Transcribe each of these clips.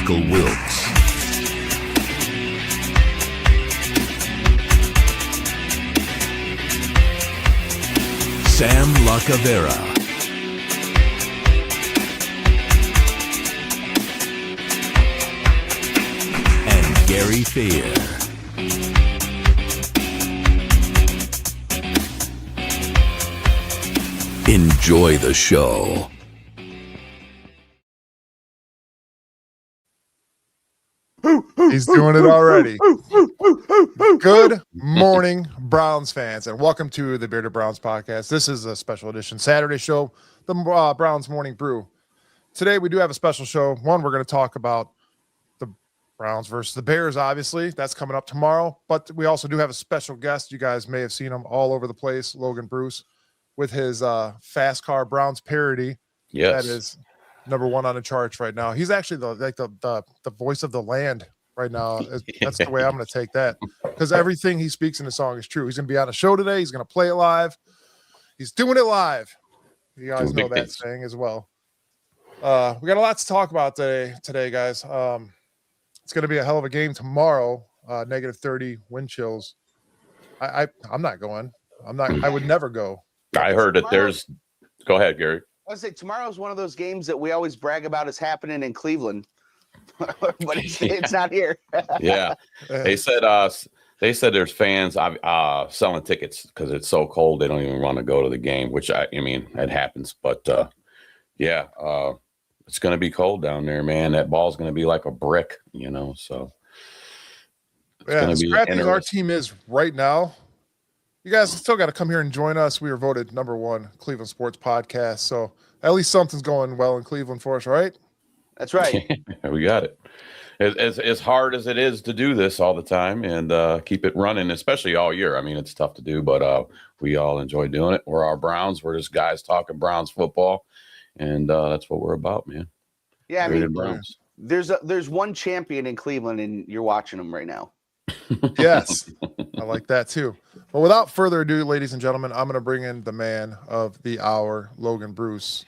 Michael Wilkes. Sam Lacavera. And Gary Thayer. Enjoy the show. He's doing it already. Good morning, Browns fans, and welcome to the Bearded Browns podcast. This is a special edition Saturday show, the Browns Morning Brew. Today, we do have a special show. One, we're going to talk about the Browns versus the Bears, obviously. That's coming up tomorrow. But we also do have a special guest. You guys may have seen him all over the place, Logan Bruce, with his Fast Car Browns parody. Yes. That is number one on the charts right now. He's actually the voice of the land right now. That's the way I'm going to take that, because everything he speaks in the song is true. He's going to be on a show today. He's going to play it live. He's doing it live. You guys know that saying as well. We got a lot to talk about today, guys. It's going to be a hell of a game tomorrow. Negative 30 wind chills. I'm not going. I would never go. I heard that there's. Go ahead, Gary. I was say tomorrow's one of those games that we always brag about is happening in Cleveland, but it's not here. Yeah, they said there's fans selling tickets because it's so cold they don't even want to go to the game. Which I mean, it happens, but it's going to be cold down there, man. That ball's going to be like a brick, So as crappy as our team is right now, you guys still got to come here and join us. We were voted number one Cleveland sports podcast. So at least something's going well in Cleveland for us, right? That's right. We got it. As hard as it is to do this all the time and keep it running, especially all year. I mean, it's tough to do, but we all enjoy doing it. We're our Browns. We're just guys talking Browns football. And that's what we're about, man. Yeah, I mean, Browns. There's one champion in Cleveland, and you're watching them right now. Yes, I like that too. But without further ado, ladies and gentlemen, I'm going to bring in the man of the hour, Logan Bruce.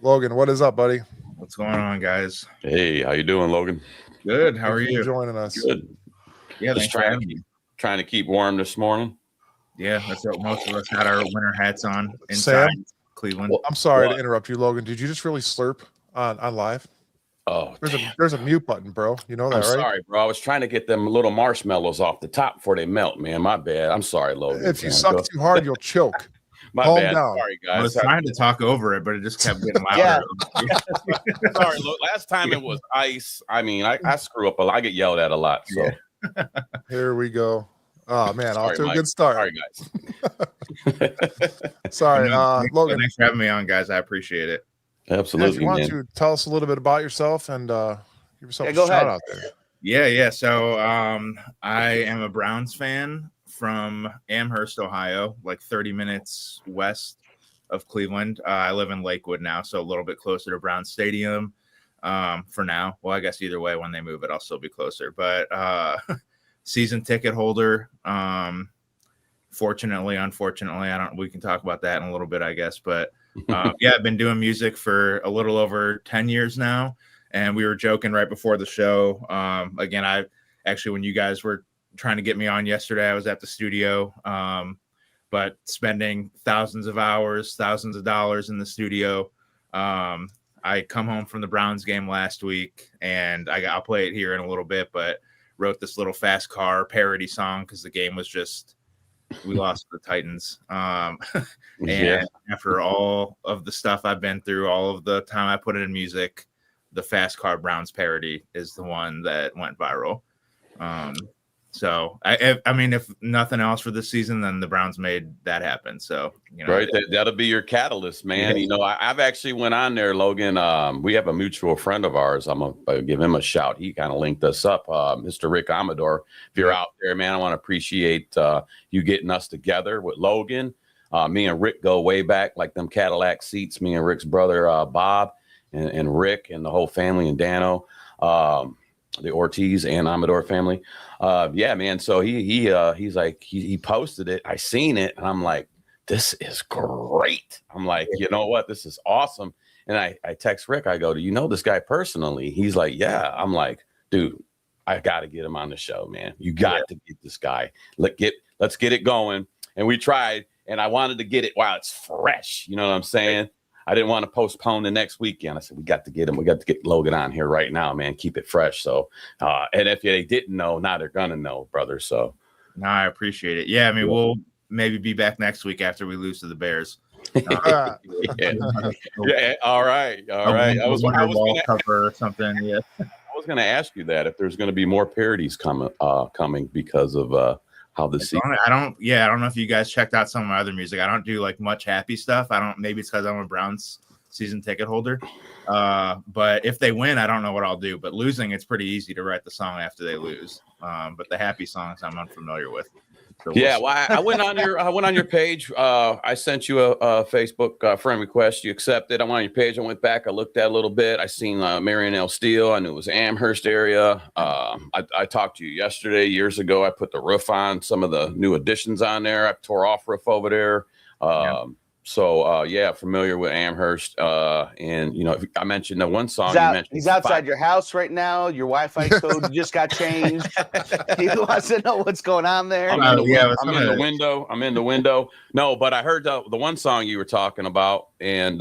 Logan, what is up, buddy? What's going on, guys? Hey, how you doing, Logan? Good. How are you? Joining us. Good. Yeah, just trying to keep warm this morning. Yeah, that's what most of us had our winter hats on inside Cleveland. Well, I'm sorry to interrupt you, Logan. Did you just really slurp on live? Oh, there's a mute button, bro. You know that, right? Sorry, bro. I was trying to get them little marshmallows off the top before they melt, man. My bad. I'm sorry, Logan. If you suck too hard, you'll choke. Calm bad. Down. Sorry, guys. I was trying to talk over it, but it just kept getting louder. Sorry, look. Last time it was ice. I mean, I screw up a lot. I get yelled at a lot. So here we go. Oh man, off to a Mike. good start. Sorry, guys. Sorry, Logan. Thanks for having me on, guys. I appreciate it. Absolutely. Why don't you tell us a little bit about yourself and give yourself a shout out there? Yeah. So I am a Browns fan from Amherst, Ohio, like 30 minutes west of Cleveland. I live in Lakewood now, so a little bit closer to Browns Stadium for now. Well, I guess either way, when they move it, I'll still be closer. But season ticket holder. Fortunately, unfortunately, we can talk about that in a little bit, I guess. But I've been doing music for a little over 10 years now. And we were joking right before the show. Again, I actually, when you guys were trying to get me on yesterday, I was at the studio, but spending thousands of hours, thousands of dollars in the studio. I come home from the Browns game last week, and I'll play it here in a little bit, but wrote this little Fast Car parody song because the game was just, we lost to the Titans. And after all of the stuff I've been through, all of the time I put it in music, the Fast Car Browns parody is the one that went viral. So I mean, if nothing else for this season, then the Browns made that happen. So, right. That'll be your catalyst, man. Yeah. I've actually went on there, Logan. We have a mutual friend of ours. I'm going to give him a shout. He kind of linked us up. Mr. Rick Amador, if you're out there, man, I want to appreciate you getting us together with Logan. Me and Rick go way back, like them Cadillac seats, me and Rick's brother, Bob and Rick and the whole family and Dano. The Ortiz and Amador family. Man. So he's like, he posted it. I seen it and I'm like, this is great. I'm like, you know what? This is awesome. And I text Rick. I go, do you know this guy personally? He's like, yeah. I'm like, dude, I got to get him on the show, man. You got to get this guy. Let's get it going. And we tried, and I wanted to get it while it's fresh. You know what I'm saying? I didn't want to postpone the next weekend. I said, we got to get him. We got to get Logan on here right now, man. Keep it fresh. So, and if they didn't know, now they're going to know, brother. So, no, I appreciate it. Yeah, I mean, we'll maybe be back next week after we lose to the Bears. Yeah. All right. I was going to cover or something. Yeah. I was going to ask you that if there's going to be more parodies coming because of how the season. I don't know if you guys checked out some of my other music. I don't do like much happy stuff. Maybe it's because I'm a Browns season ticket holder. But if they win, I don't know what I'll do. But losing, it's pretty easy to write the song after they lose. But the happy songs I'm unfamiliar with. So I went on your page. I sent you a Facebook friend request. You accepted. I'm on your page. I went back. I looked at a little bit. I seen Marion L. Steel. I knew it was Amherst area. I talked to you years ago. I put the roof on, some of the new additions on there. I tore off roof over there. So familiar with Amherst. And I mentioned the one song he's outside your house right now. Your Wi-Fi code just got changed. He wants to know what's going on there. I'm in the window. No, but I heard the one song you were talking about, and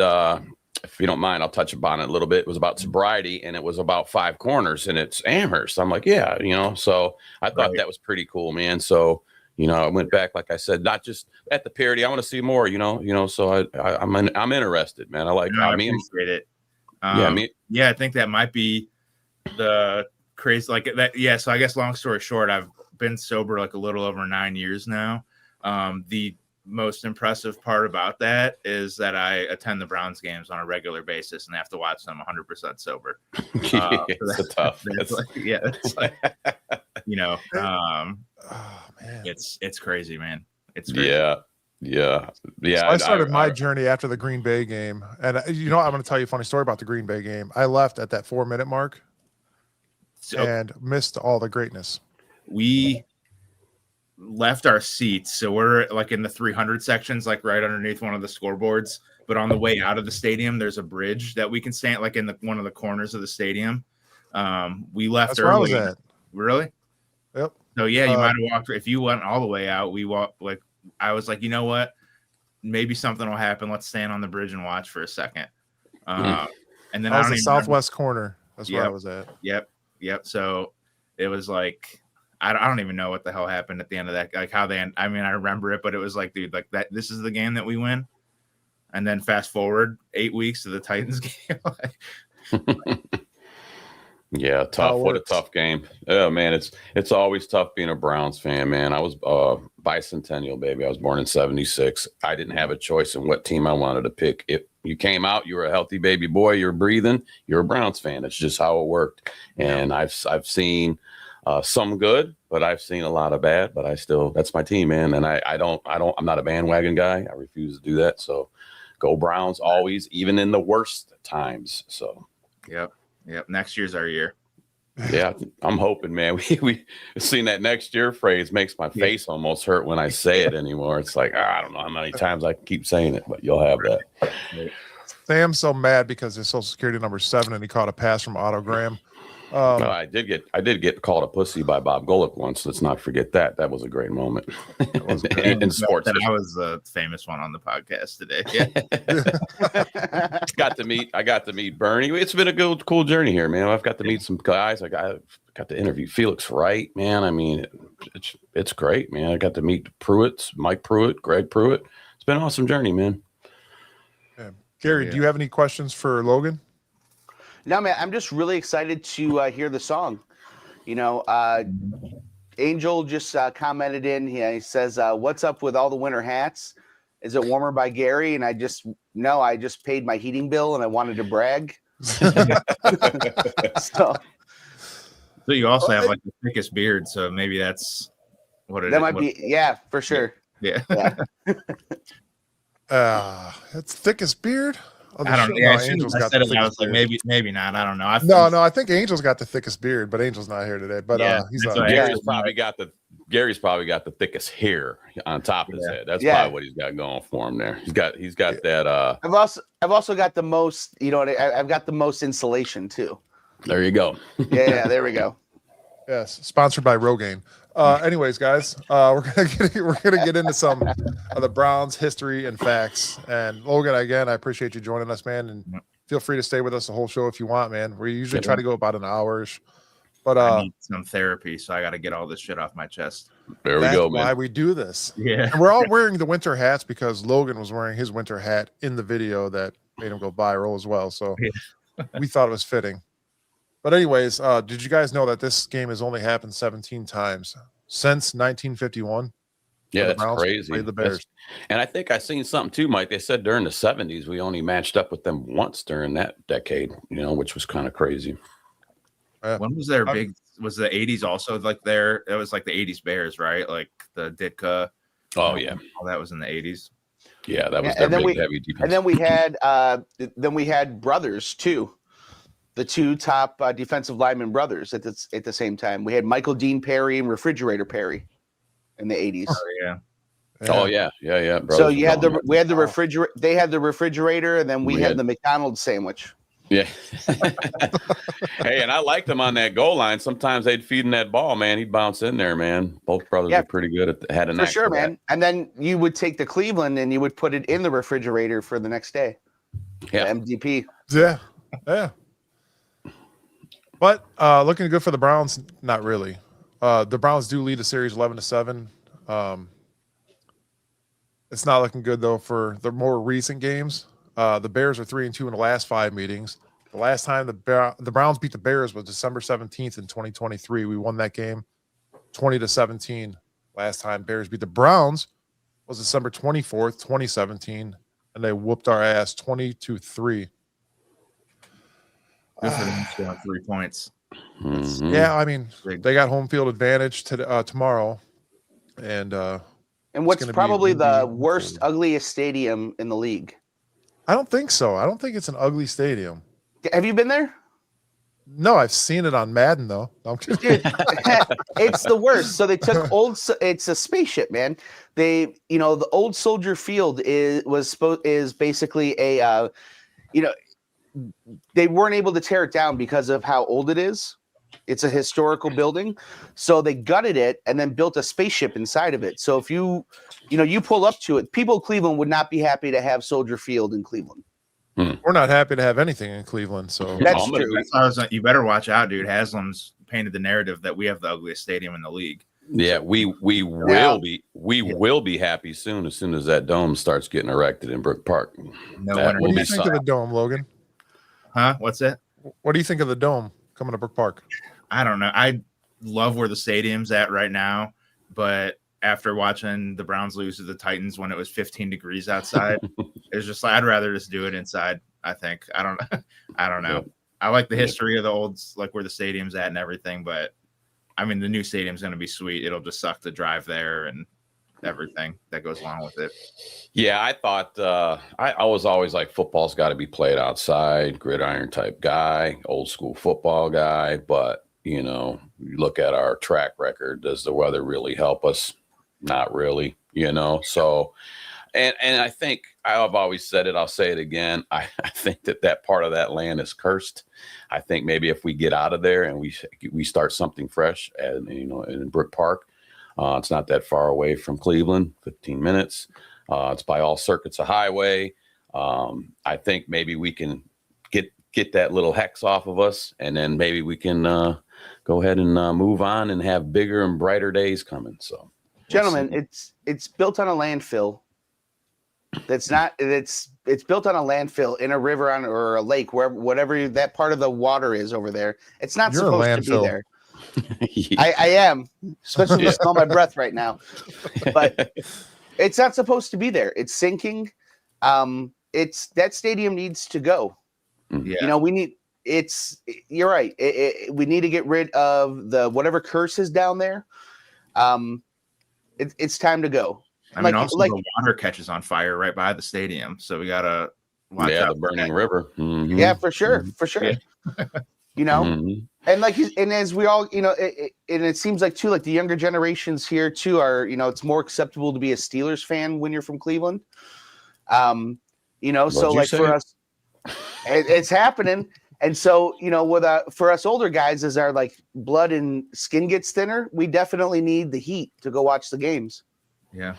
if you don't mind, I'll touch upon it a little bit. It was about sobriety, and it was about Five Corners, and it's Amherst. I'm like, so I thought that was pretty cool, man. So I went back, like I said, not just at the parody. I want to see more, so I'm interested, man. I appreciate it. I think that might be the crazy, like that. Yeah. So I guess long story short, I've been sober like a little over 9 years now. The most impressive part about that is that I attend the Browns games on a regular basis and have to watch them 100% sober. It's tough. It's like, oh man, it's crazy, man. It's crazy. Yeah. So I started my journey after the Green Bay game, and I'm going to tell you a funny story about the Green Bay game. I left at that 4-minute mark and missed all the greatness. We left our seats, so we're like in the 300 sections, like right underneath one of the scoreboards. But on the way out of the stadium, there's a bridge that we can stand like in one of the corners of the stadium. We left That's early. Where I was at. Really? Yep. So you might have walked. If you went all the way out, we walked. Like I was like, you know what? Maybe something will happen. Let's stand on the bridge and watch for a second. And then I was the southwest corner. That's where I was at. Yep. So it was like I don't even know what the hell happened at the end of that. Like how they. I mean, I remember it, but it was like, dude, like that. This is the game that we win. And then fast forward 8 weeks to the Titans game. Yeah, tough. What a tough game. Oh man, it's always tough being a Browns fan, man. I was bicentennial, baby. I was born in 76. I didn't have a choice in what team I wanted to pick. If you came out, you were a healthy baby boy, you're breathing, you're a Browns fan. It's just how it worked. And I've seen some good, but I've seen a lot of bad. But that's my team, man. And I'm not a bandwagon guy. I refuse to do that. So go Browns always, even in the worst times. So Yep. Next year's our year. Yeah, I'm hoping, man. We seen that next year phrase makes my face almost hurt when I say it anymore. It's like, I don't know how many times I can keep saying it, but you'll have that. Sam's so mad because his social security number's 7 and he caught a pass from Otto Graham. I did get called a pussy by Bob Golick once. Let's not forget that. That was a great moment in sports. I was a famous one on the podcast today. I got to meet Bernie. It's been a cool journey here, man. I've got to meet some guys. I got to interview Felix Wright, man. I mean, it's great, man. I got to meet Mike Pruitt, Greg Pruitt. It's been an awesome journey, man. Yeah. Gary, do you have any questions for Logan? No, man, I'm just really excited to hear the song. Angel just commented in. He says, "What's up with all the winter hats? Is it warmer by Gary?" And I just paid my heating bill and I wanted to brag. So you also have like the thickest beard, so maybe that's what it is. That might be, yeah, for sure. Yeah. That's thickest beard. I don't know. Yeah, Angel's got the thickest I was like, maybe not. I don't know. No, I think Angel's got the thickest beard, but Angel's not here today. But he's not. Gary's probably got the Gary's probably got the thickest hair on top of his head. That's Yeah. probably what he's got going for him there. He's got that. I've also got the most, I've got the most insulation too. There you go. Yeah, there we go. Yes, sponsored by Rogaine. Anyways, guys, we're gonna get into some of the Browns history and facts. And Logan, again, I appreciate you joining us, man. And feel free to stay with us the whole show if you want, man. We usually try to go about an hour-ish. But I need some therapy, so I got to get all this shit off my chest. There we go, man. Why we do this? Yeah, and we're all wearing the winter hats because Logan was wearing his winter hat in the video that made him go viral as well. So we thought it was fitting. But anyways, did you guys know that this game has only happened 17 times since 1951? Yeah, that's crazy. The Bears. And I think I seen something too, Mike. They said during the 70s we only matched up with them once during that decade, which was kind of crazy. When was their big? Was the 80s also like there? It was like the 80s Bears, right? Like the Ditka. Oh yeah, all that was in the 80s. Yeah, that was their big heavy defense. And then we had brothers too. The two top defensive lineman brothers at the same time. We had Michael Dean Perry and Refrigerator Perry in the 80s. Oh yeah. Oh yeah. So you had we had the refrigerator. They had the refrigerator, and then we had the McDonald's sandwich. Yeah. Hey, and I liked him on that goal line. Sometimes they'd feed him that ball, man. He'd bounce in there, man. Both brothers are pretty good at had an for sure, man. And then you would take the Cleveland and you would put it in the refrigerator for the next day. Yeah. The MDP. Yeah. But looking good for the Browns, not really. The Browns do lead the series 11-7. It's not looking good though for the more recent games. The Bears are 3-2 in the last 5 meetings. The last time the Browns beat the Bears was December 17th in 2023. We won that game 20-17. Last time Bears beat the Browns was December 24th, 2017, and they whooped our ass 20-3. Good for them to have 3 points. Mm-hmm. Yeah, I mean, they got home field advantage tomorrow, and what's probably the worst, ugliest stadium in the league? I don't think so. I don't think it's an ugly stadium. Have you been there? No, I've seen it on Madden though. No, I'm just Dude, it's the worst. So they took it's a spaceship, man. The old Soldier Field is basically a they weren't able to tear it down because of how old it is. It's a historical building. So they gutted it and then built a spaceship inside of it. So if you pull up to it, people in Cleveland would not be happy to have Soldier Field in Cleveland. We're not happy to have anything in Cleveland. So that's true. You better watch out, dude. Haslam's painted the narrative that we have the ugliest stadium in the league. Yeah, we will be happy soon as that dome starts getting erected in Brook Park. What do you think of the dome, Logan? Huh? What's that? What do you think of the dome coming to Brook Park? I don't know. I love where the stadium's at right now, but after watching the Browns lose to the Titans when it was 15 degrees outside, it's just like I'd rather just do it inside. I think I don't know. Yeah. I like the history of the old, like where the stadium's at and everything, but I mean the new stadium's going to be sweet. It'll just suck to drive there and everything that goes along with it. Yeah, I thought I was always like football's got to be played outside, gridiron type guy, old school football guy. But you look at our track record. Does the weather really help us? Not really, So, and I think I've always said it. I'll say it again. I think that part of that land is cursed. I think maybe if we get out of there and we start something fresh, and in Brook Park. It's not that far away from Cleveland, 15 minutes. It's by all circuits of highway. I think maybe we can get that little hex off of us, and then maybe we can go ahead and move on and have bigger and brighter days coming. So, gentlemen, it's built on a landfill. It's built on a landfill in a river or a lake, whatever that part of the water is over there. It's not supposed to be there. I am, especially to smell my breath right now, but it's not supposed to be there. It's sinking. That stadium needs to go. Yeah. You're right. We need to get rid of whatever curse is down there. It's time to go. I mean, also the water catches on fire right by the stadium, so we gotta watch out. The burning river. Mm-hmm. Yeah, for sure, for sure. Yeah. And as we all, it seems like too, like the younger generations here too are, it's more acceptable to be a Steelers fan when you're from Cleveland. So like for us, it's happening. And so, with for us older guys, as our like blood and skin gets thinner, we definitely need the heat to go watch the games. Yeah.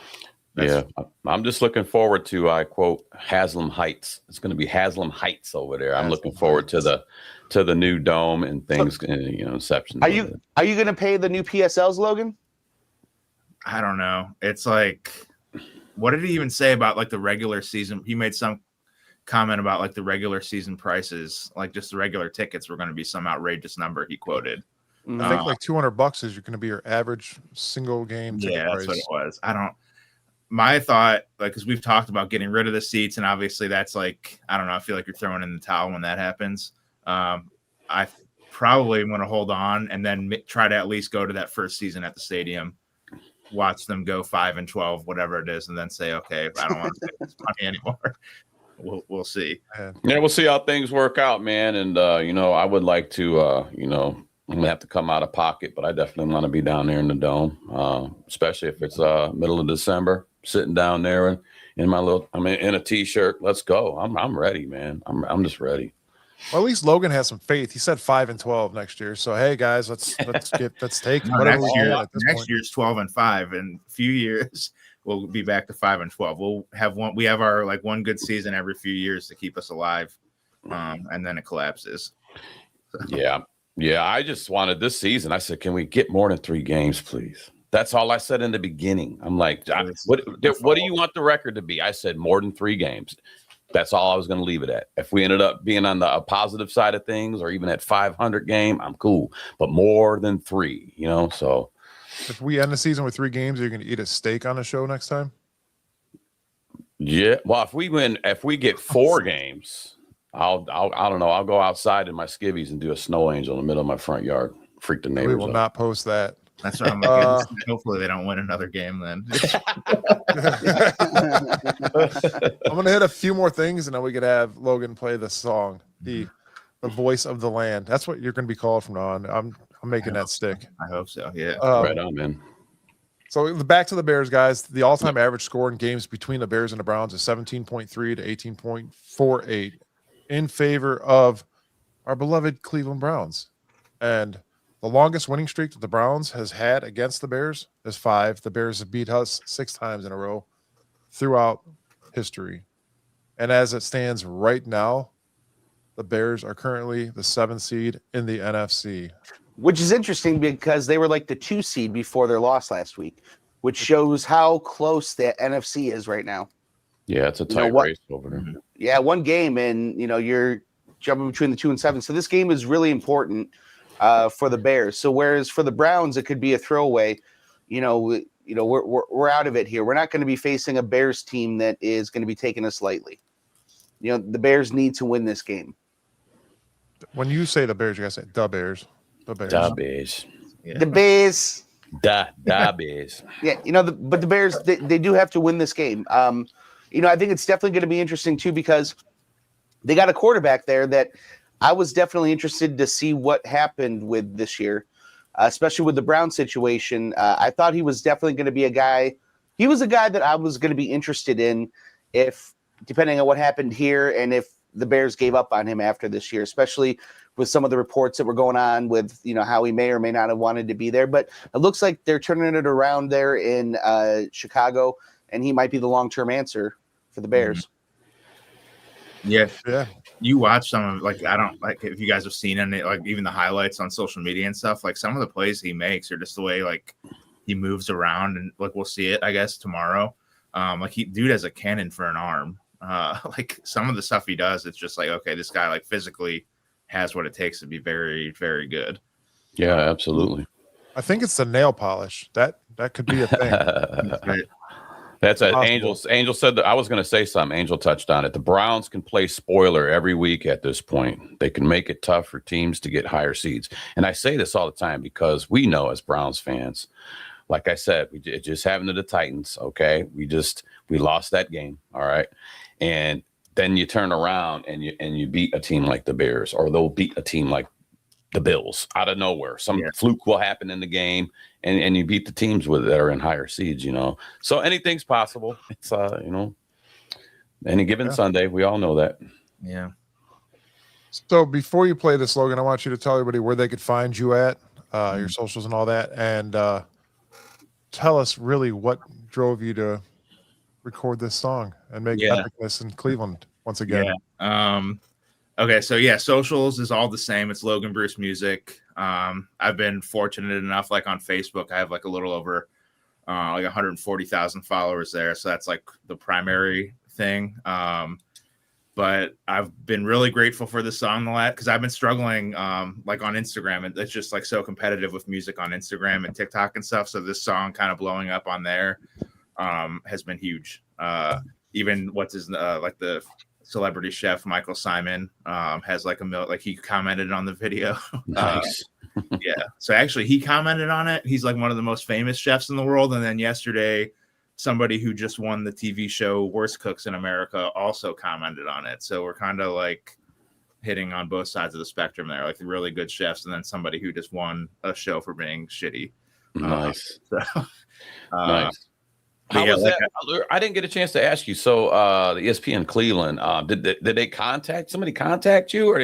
I'm just looking forward to, I quote, Haslam Heights. It's going to be Haslam Heights over there. I'm looking forward to the new dome and things, inception. Are you going to pay the new PSLs, Logan? I don't know. It's like, what did he even say about like the regular season? He made some comment about like the regular season prices, like just the regular tickets were going to be some outrageous number he quoted. I think like $200 is going to be your average single game ticket price. That's what it was. My thought, like, because we've talked about getting rid of the seats, and obviously that's like, I don't know, I feel like you're throwing in the towel when that happens. I probably want to hold on and then try to at least go to that first season at the stadium, watch them go 5-12, whatever it is, and then say, okay, I don't want to pay this money anymore. We'll see. Yeah, we'll see how things work out, man. And I would like to, I'm gonna have to come out of pocket, but I definitely want to be down there in the dome, especially if it's middle of December, sitting down there and in a t-shirt. Let's go. I'm ready, man. I'm just ready. Well, at least Logan has some faith. He said 5-12 next year. So hey, guys, let's take next year's 12-5. In a few years, we'll be back to 5-12. We'll have one. We have our like one good season every few years to keep us alive, and then it collapses. Yeah. I just wanted this season. I said, can we get more than 3 games, please? That's all I said in the beginning. I'm like, what do you want the record to be? I said more than 3 games. That's all I was going to leave it at. If we ended up being on the positive side of things, or even at 500 game, I'm cool. But more than 3, So if we end the season with 3 games, are you going to eat a steak on the show next time? Yeah. Well, if we get 4 games, I don't know. I'll go outside in my skivvies and do a snow angel in the middle of my front yard. Freak the neighbors. We will not post that. That's what I'm looking. Hopefully they don't win another game then. I'm gonna hit a few more things, and then we could have Logan play the song, the voice of the land. That's what you're gonna be called from now on. I'm making that stick. I hope so. Yeah. Right on, man. So back to the Bears, guys. The all-time average score in games between the Bears and the Browns is 17.3 to 18.48 in favor of our beloved Cleveland Browns. And the longest winning streak that the Browns has had against the Bears is 5. The Bears have beat us 6 times in a row throughout history. And as it stands right now, the Bears are currently the 7th seed in the NFC. Which is interesting because they were like the 2 seed before their loss last week, which shows how close the NFC is right now. Yeah, it's a tight race over there. Yeah, 1 game, and you're jumping between the 2 and 7. So this game is really important for the Bears. So whereas for the Browns, it could be a throwaway. We're out of it here. We're not going to be facing a Bears team that is going to be taking us lightly. The Bears need to win this game. When you say the Bears, you guys say the Bears. The Bears. Da Bears. Yeah. The Bears. Da Bears. Yeah, but the Bears, they do have to win this game. I think it's definitely going to be interesting too because they got a quarterback there that I was definitely interested to see what happened with this year, especially with the Brown situation. I thought he was definitely going to be a guy. He was a guy that I was going to be interested in if, depending on what happened here, and if the Bears gave up on him after this year, especially with some of the reports that were going on with, how he may or may not have wanted to be there. But it looks like they're turning it around there in Chicago, and he might be the long-term answer for the Bears. Yeah. You watch some of I don't like if you guys have seen any like even the highlights on social media and stuff. Like some of the plays he makes are just the way like he moves around, and like we'll see it I guess tomorrow. Dude has a cannon for an arm. Like some of the stuff he does, it's just like okay, this guy like physically has what it takes to be very, very good. Yeah, absolutely. I think it's the nail polish. That could be a thing. That's an Angel said that I was going to say something. Angel touched on it. The Browns can play spoiler every week at this point. They can make it tough for teams to get higher seeds. And I say this all the time because we know as Browns fans, like I said, we just happened to the Titans. Okay. We lost that game. All right. And then you turn around and you beat a team like the Bears, or they'll beat a team like the Bills out of nowhere. Some fluke will happen in the game, and you beat the teams with that are in higher seeds, you know. So anything's possible. It's you know, any given Sunday, we all know that. Yeah. So before you play this, Logan, I want you to tell everybody where they could find you at, your socials and all that, and tell us really what drove you to record this song and make epicness in Cleveland once again. Okay, so socials is all the same. It's Logan Bruce Music. I've been fortunate enough, like on Facebook, I have like a little over like 140,000 followers there. So that's like the primary thing. But I've been really grateful for the song because I've been struggling like on Instagram, and it's just like so competitive with music on Instagram and TikTok and stuff. So this song kind of blowing up on there has been huge. Even what's his like the celebrity chef Michael Simon has like he commented on the video. Nice. So actually he commented on it. He's like one of the most famous chefs in the world. And then yesterday, somebody who just won the TV show Worst Cooks in America also commented on it. So we're kind of like hitting on both sides of the spectrum there, like the really good chefs and then somebody who just won a show for being shitty. Nice. Nice. How was that? I didn't get a chance to ask you. So the ESPN Cleveland, did they somebody contact you, or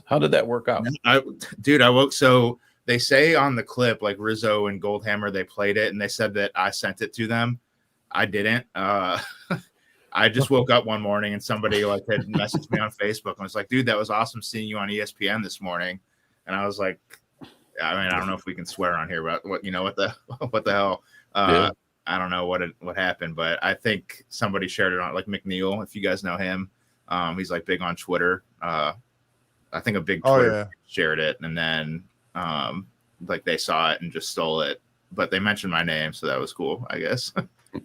how did that work out? So they say on the clip, like Rizzo and Goldhammer, they played it and they said that I sent it to them. I didn't. I just woke up one morning and somebody like had messaged me on Facebook and was like, dude, that was awesome seeing you on ESPN this morning. And I was like, I mean, I don't know if we can swear on here, but what the hell? I don't know what happened, but I think somebody shared it on like McNeil, if you guys know him. He's like big on Twitter. I think a big Twitter shared it, and then like they saw it and just stole it. But they mentioned my name, so that was cool, I guess.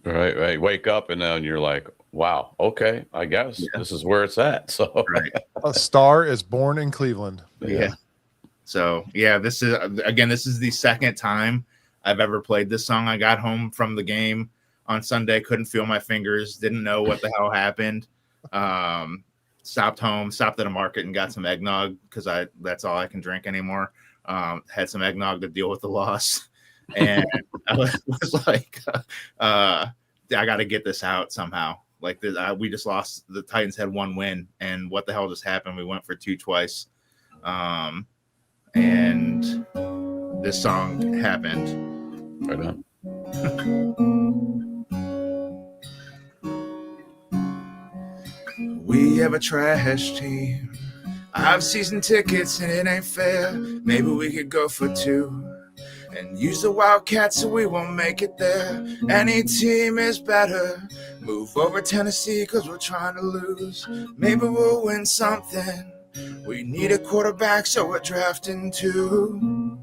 Right. Wake up and then you're like, wow, okay, I guess this is where it's at. So a star is born in Cleveland. Yeah. So this is the second time I've ever played this song. I got home from the game on Sunday, couldn't feel my fingers, didn't know what the hell happened. Stopped at a market and got some eggnog because that's all I can drink anymore. Had some eggnog to deal with the loss. And I was like, I got to get this out somehow. Like we just lost. The Titans had one win, and what the hell just happened? We went for two twice. And this song happened. Right on. We have a trash team. I have season tickets and it ain't fair. Maybe we could go for two and use the Wildcats so we won't make it there. Any team is better. Move over Tennessee cause we're trying to lose. Maybe we'll win something. We need a quarterback so we're drafting two.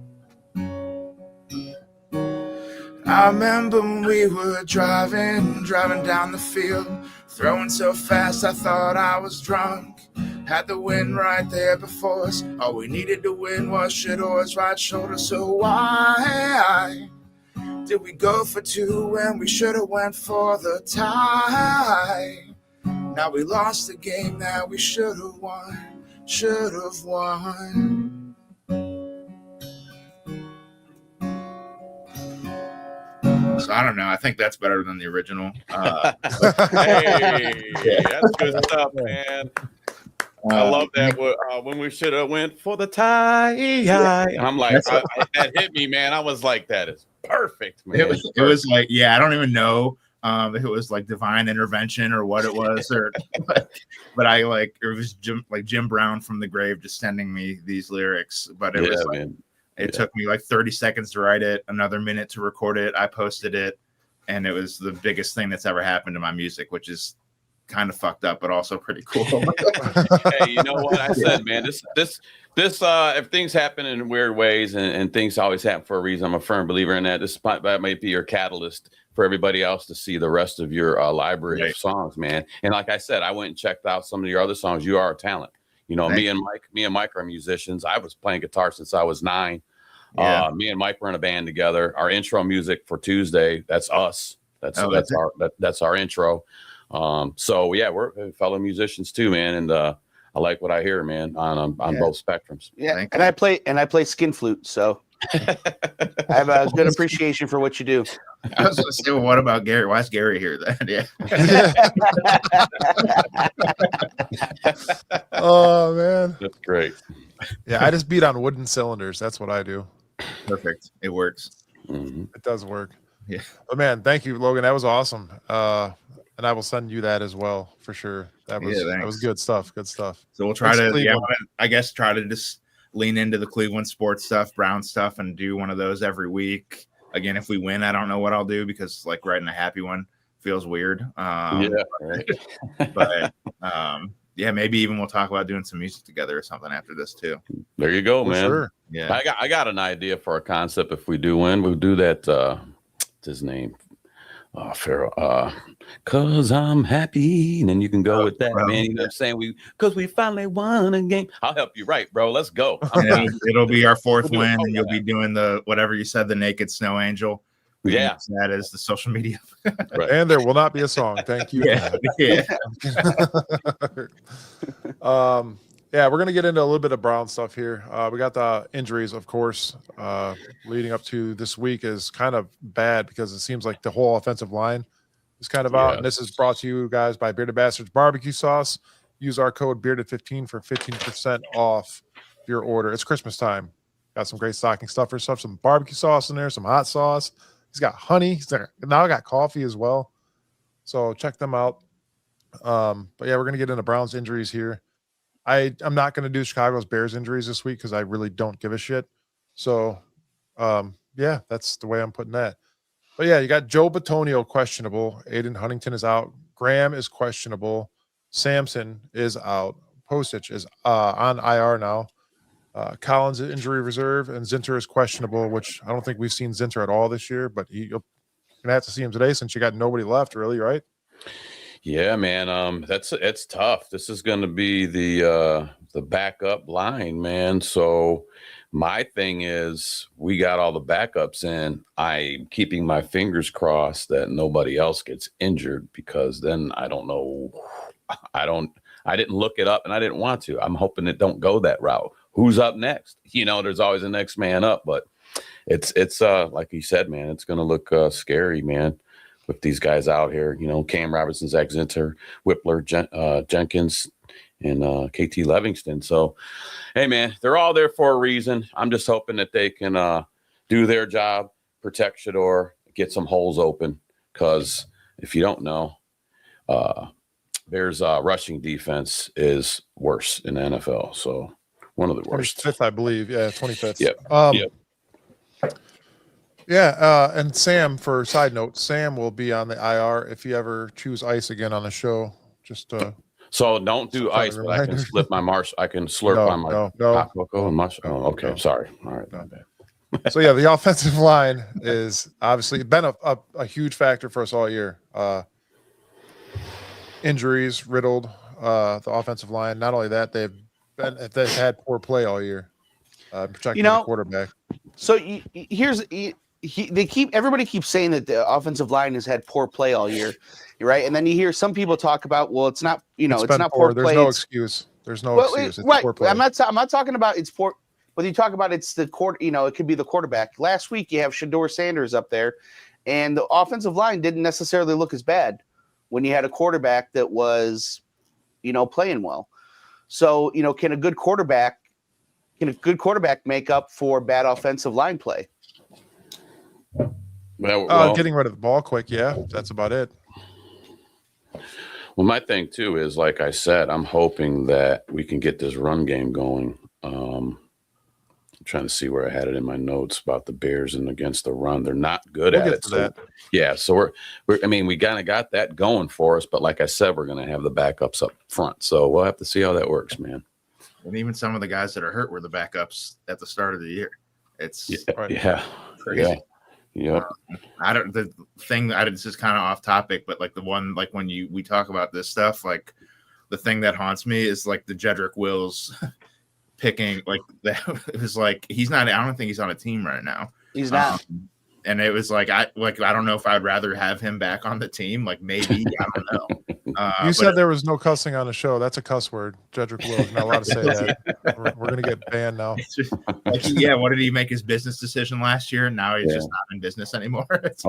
I remember when we were driving down the field, throwing so fast I thought I was drunk. Had the wind right there before us. All we needed to win was Shador's right shoulder. So why did we go for two when we should have went for the tie? Now we lost the game that we should have won. So I don't know. I think that's better than the original. Hey, that's good stuff, man. I love that. When we should have went for the tie. And I'm like, that hit me, man. I was like, that is perfect, man. It was like, I don't even know if it was like divine intervention or what it was, but I like it was Jim Brown from the grave just sending me these lyrics. But it was like, man. It took me like 30 seconds to write it, another minute to record it. I posted it, and it was the biggest thing that's ever happened to my music, which is kind of fucked up, but also pretty cool. Hey, you know what I said, man? This if things happen in weird ways and things always happen for a reason, I'm a firm believer in that. That might be your catalyst for everybody else to see the rest of your library of songs, man. And like I said, I went and checked out some of your other songs. You are a talent. You know, me and Mike are musicians. I was playing guitar since I was 9. Me and Mike were in a band together. Our intro music for Tuesday, that's us. That's our intro. So yeah, we're fellow musicians too, man. And I like what I hear, man, on both spectrums. Yeah, and I play skin flute, so I have a good appreciation for what you do. I was going to say, well, what about Gary? Why is Gary here then? Yeah. Oh man, That's great. Yeah, I just beat on wooden cylinders. That's what I do. Perfect. It works. Mm-hmm. It does work. Yeah. But man, thank you, Logan. That was awesome. And I will send you that as well for sure. That was good stuff. Good stuff. So we'll try I guess try to just lean into the Cleveland sports stuff, Brown stuff, and do one of those every week. Again, if we win, I don't know what I'll do because like writing a happy one feels weird. Right. But maybe even we'll talk about doing some music together or something after this too. There you go, man. Sure. Yeah, I got an idea for a concept. If we do win, we'll do that. What's his name? Pharaoh. Cause I'm happy, and then you can go with that, man. You know what I'm saying? Because we finally won a game. I'll help you, right, bro? Let's go. It'll be our fourth win, and you'll be doing the whatever you said, the naked snow angel. Yeah, that is the social media. Right. And there will not be a song. Thank you. Yeah. Yeah, we're gonna get into a little bit of Brown stuff here. We got the injuries, of course, leading up to this week is kind of bad because it seems like the whole offensive line is kind of out. And this is brought to you guys by Bearded Bastards Barbecue Sauce. Use our code Bearded15 for 15% off your order. It's Christmas time. Got some great stocking stuffer stuff, some barbecue sauce in there, some hot sauce. He's got honey. Now I got coffee as well. So check them out. But yeah, we're gonna get into Browns injuries here. I'm not going to do Chicago's Bears injuries this week because I really don't give a shit. So, yeah, that's the way I'm putting that. But yeah, you got Joe Bitonio questionable. Aiden Huntington is out. Graham is questionable. Sampson is out. Postich is on IR now. Collins is injury reserve, and Zinter is questionable, which I don't think we've seen Zinter at all this year. But you're gonna have to see him today since you got nobody left, really, right? Yeah, man. It's tough. This is going to be the backup line, man. So my thing is we got all the backups in. I'm keeping my fingers crossed that nobody else gets injured because then I don't know. I didn't look it up and I didn't want to. I'm hoping it don't go that route. Who's up next? There's always a next man up, but it's like you said, man, it's going to look scary, man. With these guys out here, Cam Robertson, Zach Zinter, Whippler, Jenkins, and KT Livingston. So, hey, man, they're all there for a reason. I'm just hoping that they can do their job, protect Shador, get some holes open. Because if you don't know, Bears' rushing defense is worse in the NFL. So, one of the worst. 25th, I believe. Yeah, 25th. Yep. Yep. Yeah, and Sam, for side note, Sam will be on the IR if you ever choose ice again on the show. Just so don't do ice, but I can slip my I can slurp on my hot cocoa and mush. Oh, okay, I'm sorry. All right, my bad. So yeah, the offensive line is obviously been a huge factor for us all year. Injuries riddled the offensive line. Not only that, they've had poor play all year, protecting the quarterback. So everybody keeps saying that the offensive line has had poor play all year, right? And then you hear some people talk about, well, it's not, it's not poor play. There's no excuse. There's no excuse. It's right. Poor play. I'm not talking about it's poor. Whether you talk about it's the court, it could be the quarterback. Last week you have Shador Sanders up there, and the offensive line didn't necessarily look as bad when you had a quarterback that was, playing well. So, can a good quarterback make up for bad offensive line play? Well, getting rid of the ball quick. Yeah, that's about it. Well, my thing too is, like I said, I'm hoping that we can get this run game going. I'm trying to see where I had it in my notes about the Bears and against the run. They're not good at it. So, yeah, so we kind of got that going for us, but like I said, we're going to have the backups up front. So we'll have to see how that works, man. And even some of the guys that are hurt were the backups at the start of the year. It's crazy. Yeah. The thing that this is kind of off topic, but like the one, like when we talk about this stuff, like the thing that haunts me is like the Jedrick Wills picking, like that. It was like, I don't think he's on a team right now. He's not. And it was like, I don't know if I'd rather have him back on the team. Like maybe, I don't know. You said there was no cussing on the show. That's a cuss word. Jedrick Wills not allowed to say that. We're gonna get banned now. What did he make his business decision last year? And now he's just not in business anymore.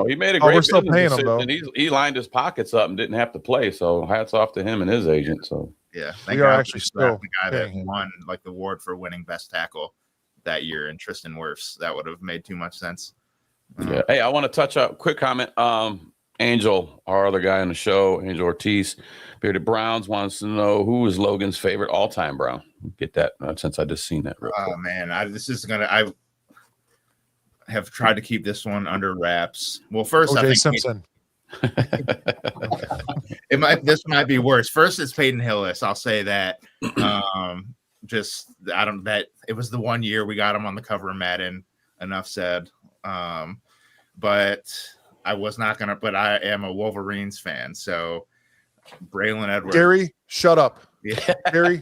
He made a great we're still paying him decision. though. He lined his pockets up and didn't have to play. So hats off to him and his agent. So yeah, we are actually still the guy that won like the award for winning best tackle that year in Tristan Wirfs. That would have made too much sense. Yeah. Hey, I want to touch up quick comment. Angel, our other guy on the show, Angel Ortiz, Bearded Browns, wants to know who is Logan's favorite all-time Brown. Get that since I just seen that. Real quick. Man, I have tried to keep this one under wraps. Well, first, O.J. I think Simpson. This might be worse. First, it's Peyton Hillis. I'll say that. That it was the one year we got him on the cover of Madden. Enough said. But I was not gonna. But I am a Wolverines fan, so Braylon Edwards. Gary, shut up. Yeah. Gary,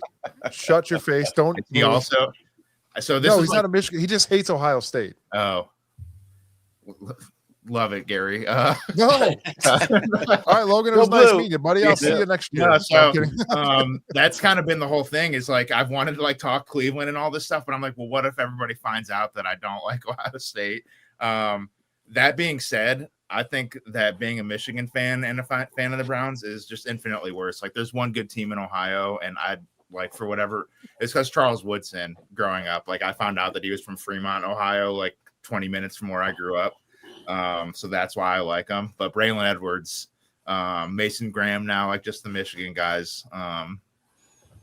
shut your face. Don't. He move. also. So this no, is he's not a Michigan. He just hates Ohio State. Oh, love it, Gary. No. All right, Logan. It was nice meeting you, buddy. I'll see you next year. No, so that's kind of been the whole thing. Is like I've wanted to like talk Cleveland and all this stuff, but I'm like, well, what if everybody finds out that I don't like Ohio State? That being said, I think that being a Michigan fan and a fan of the Browns is just infinitely worse. Like, there's one good team in Ohio, and I like for whatever it's because Charles Woodson growing up. Like, I found out that he was from Fremont, Ohio, like 20 minutes from where I grew up. So that's why I like him. But Braylon Edwards, Mason Graham now, like just the Michigan guys,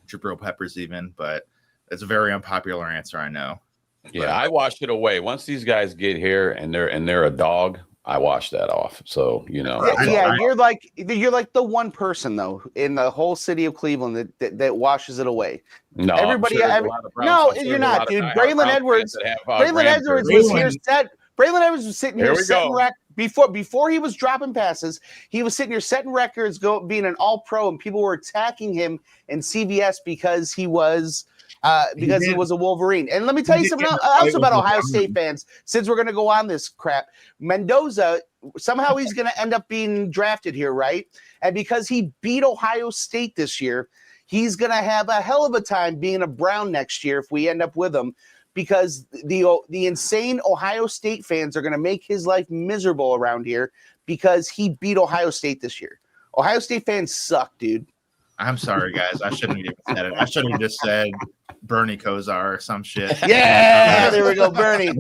Jabril Peppers even. But it's a very unpopular answer, I know. Yeah, I wash it away. Once these guys get here and they're a dog, I wash that off. So you're like the one person though in the whole city of Cleveland that washes it away. No, everybody. No, you're not, dude. Braylon Edwards. Braylon Edwards was here set. Braylon Edwards was sitting here setting before he was dropping passes. He was sitting here setting records, being an All-Pro, and people were attacking him in CBS because he was. Because he was a Wolverine. And let me tell you something else about Ohio State fans, since we're going to go on this crap. Mendoza, somehow he's going to end up being drafted here, right? And because he beat Ohio State this year, he's going to have a hell of a time being a Brown next year if we end up with him, because the insane Ohio State fans are going to make his life miserable around here because he beat Ohio State this year. Ohio State fans suck, dude. I'm sorry, guys. I shouldn't have even said it. I should have just said Bernie Kosar or some shit. Yeah, there we go, Bernie.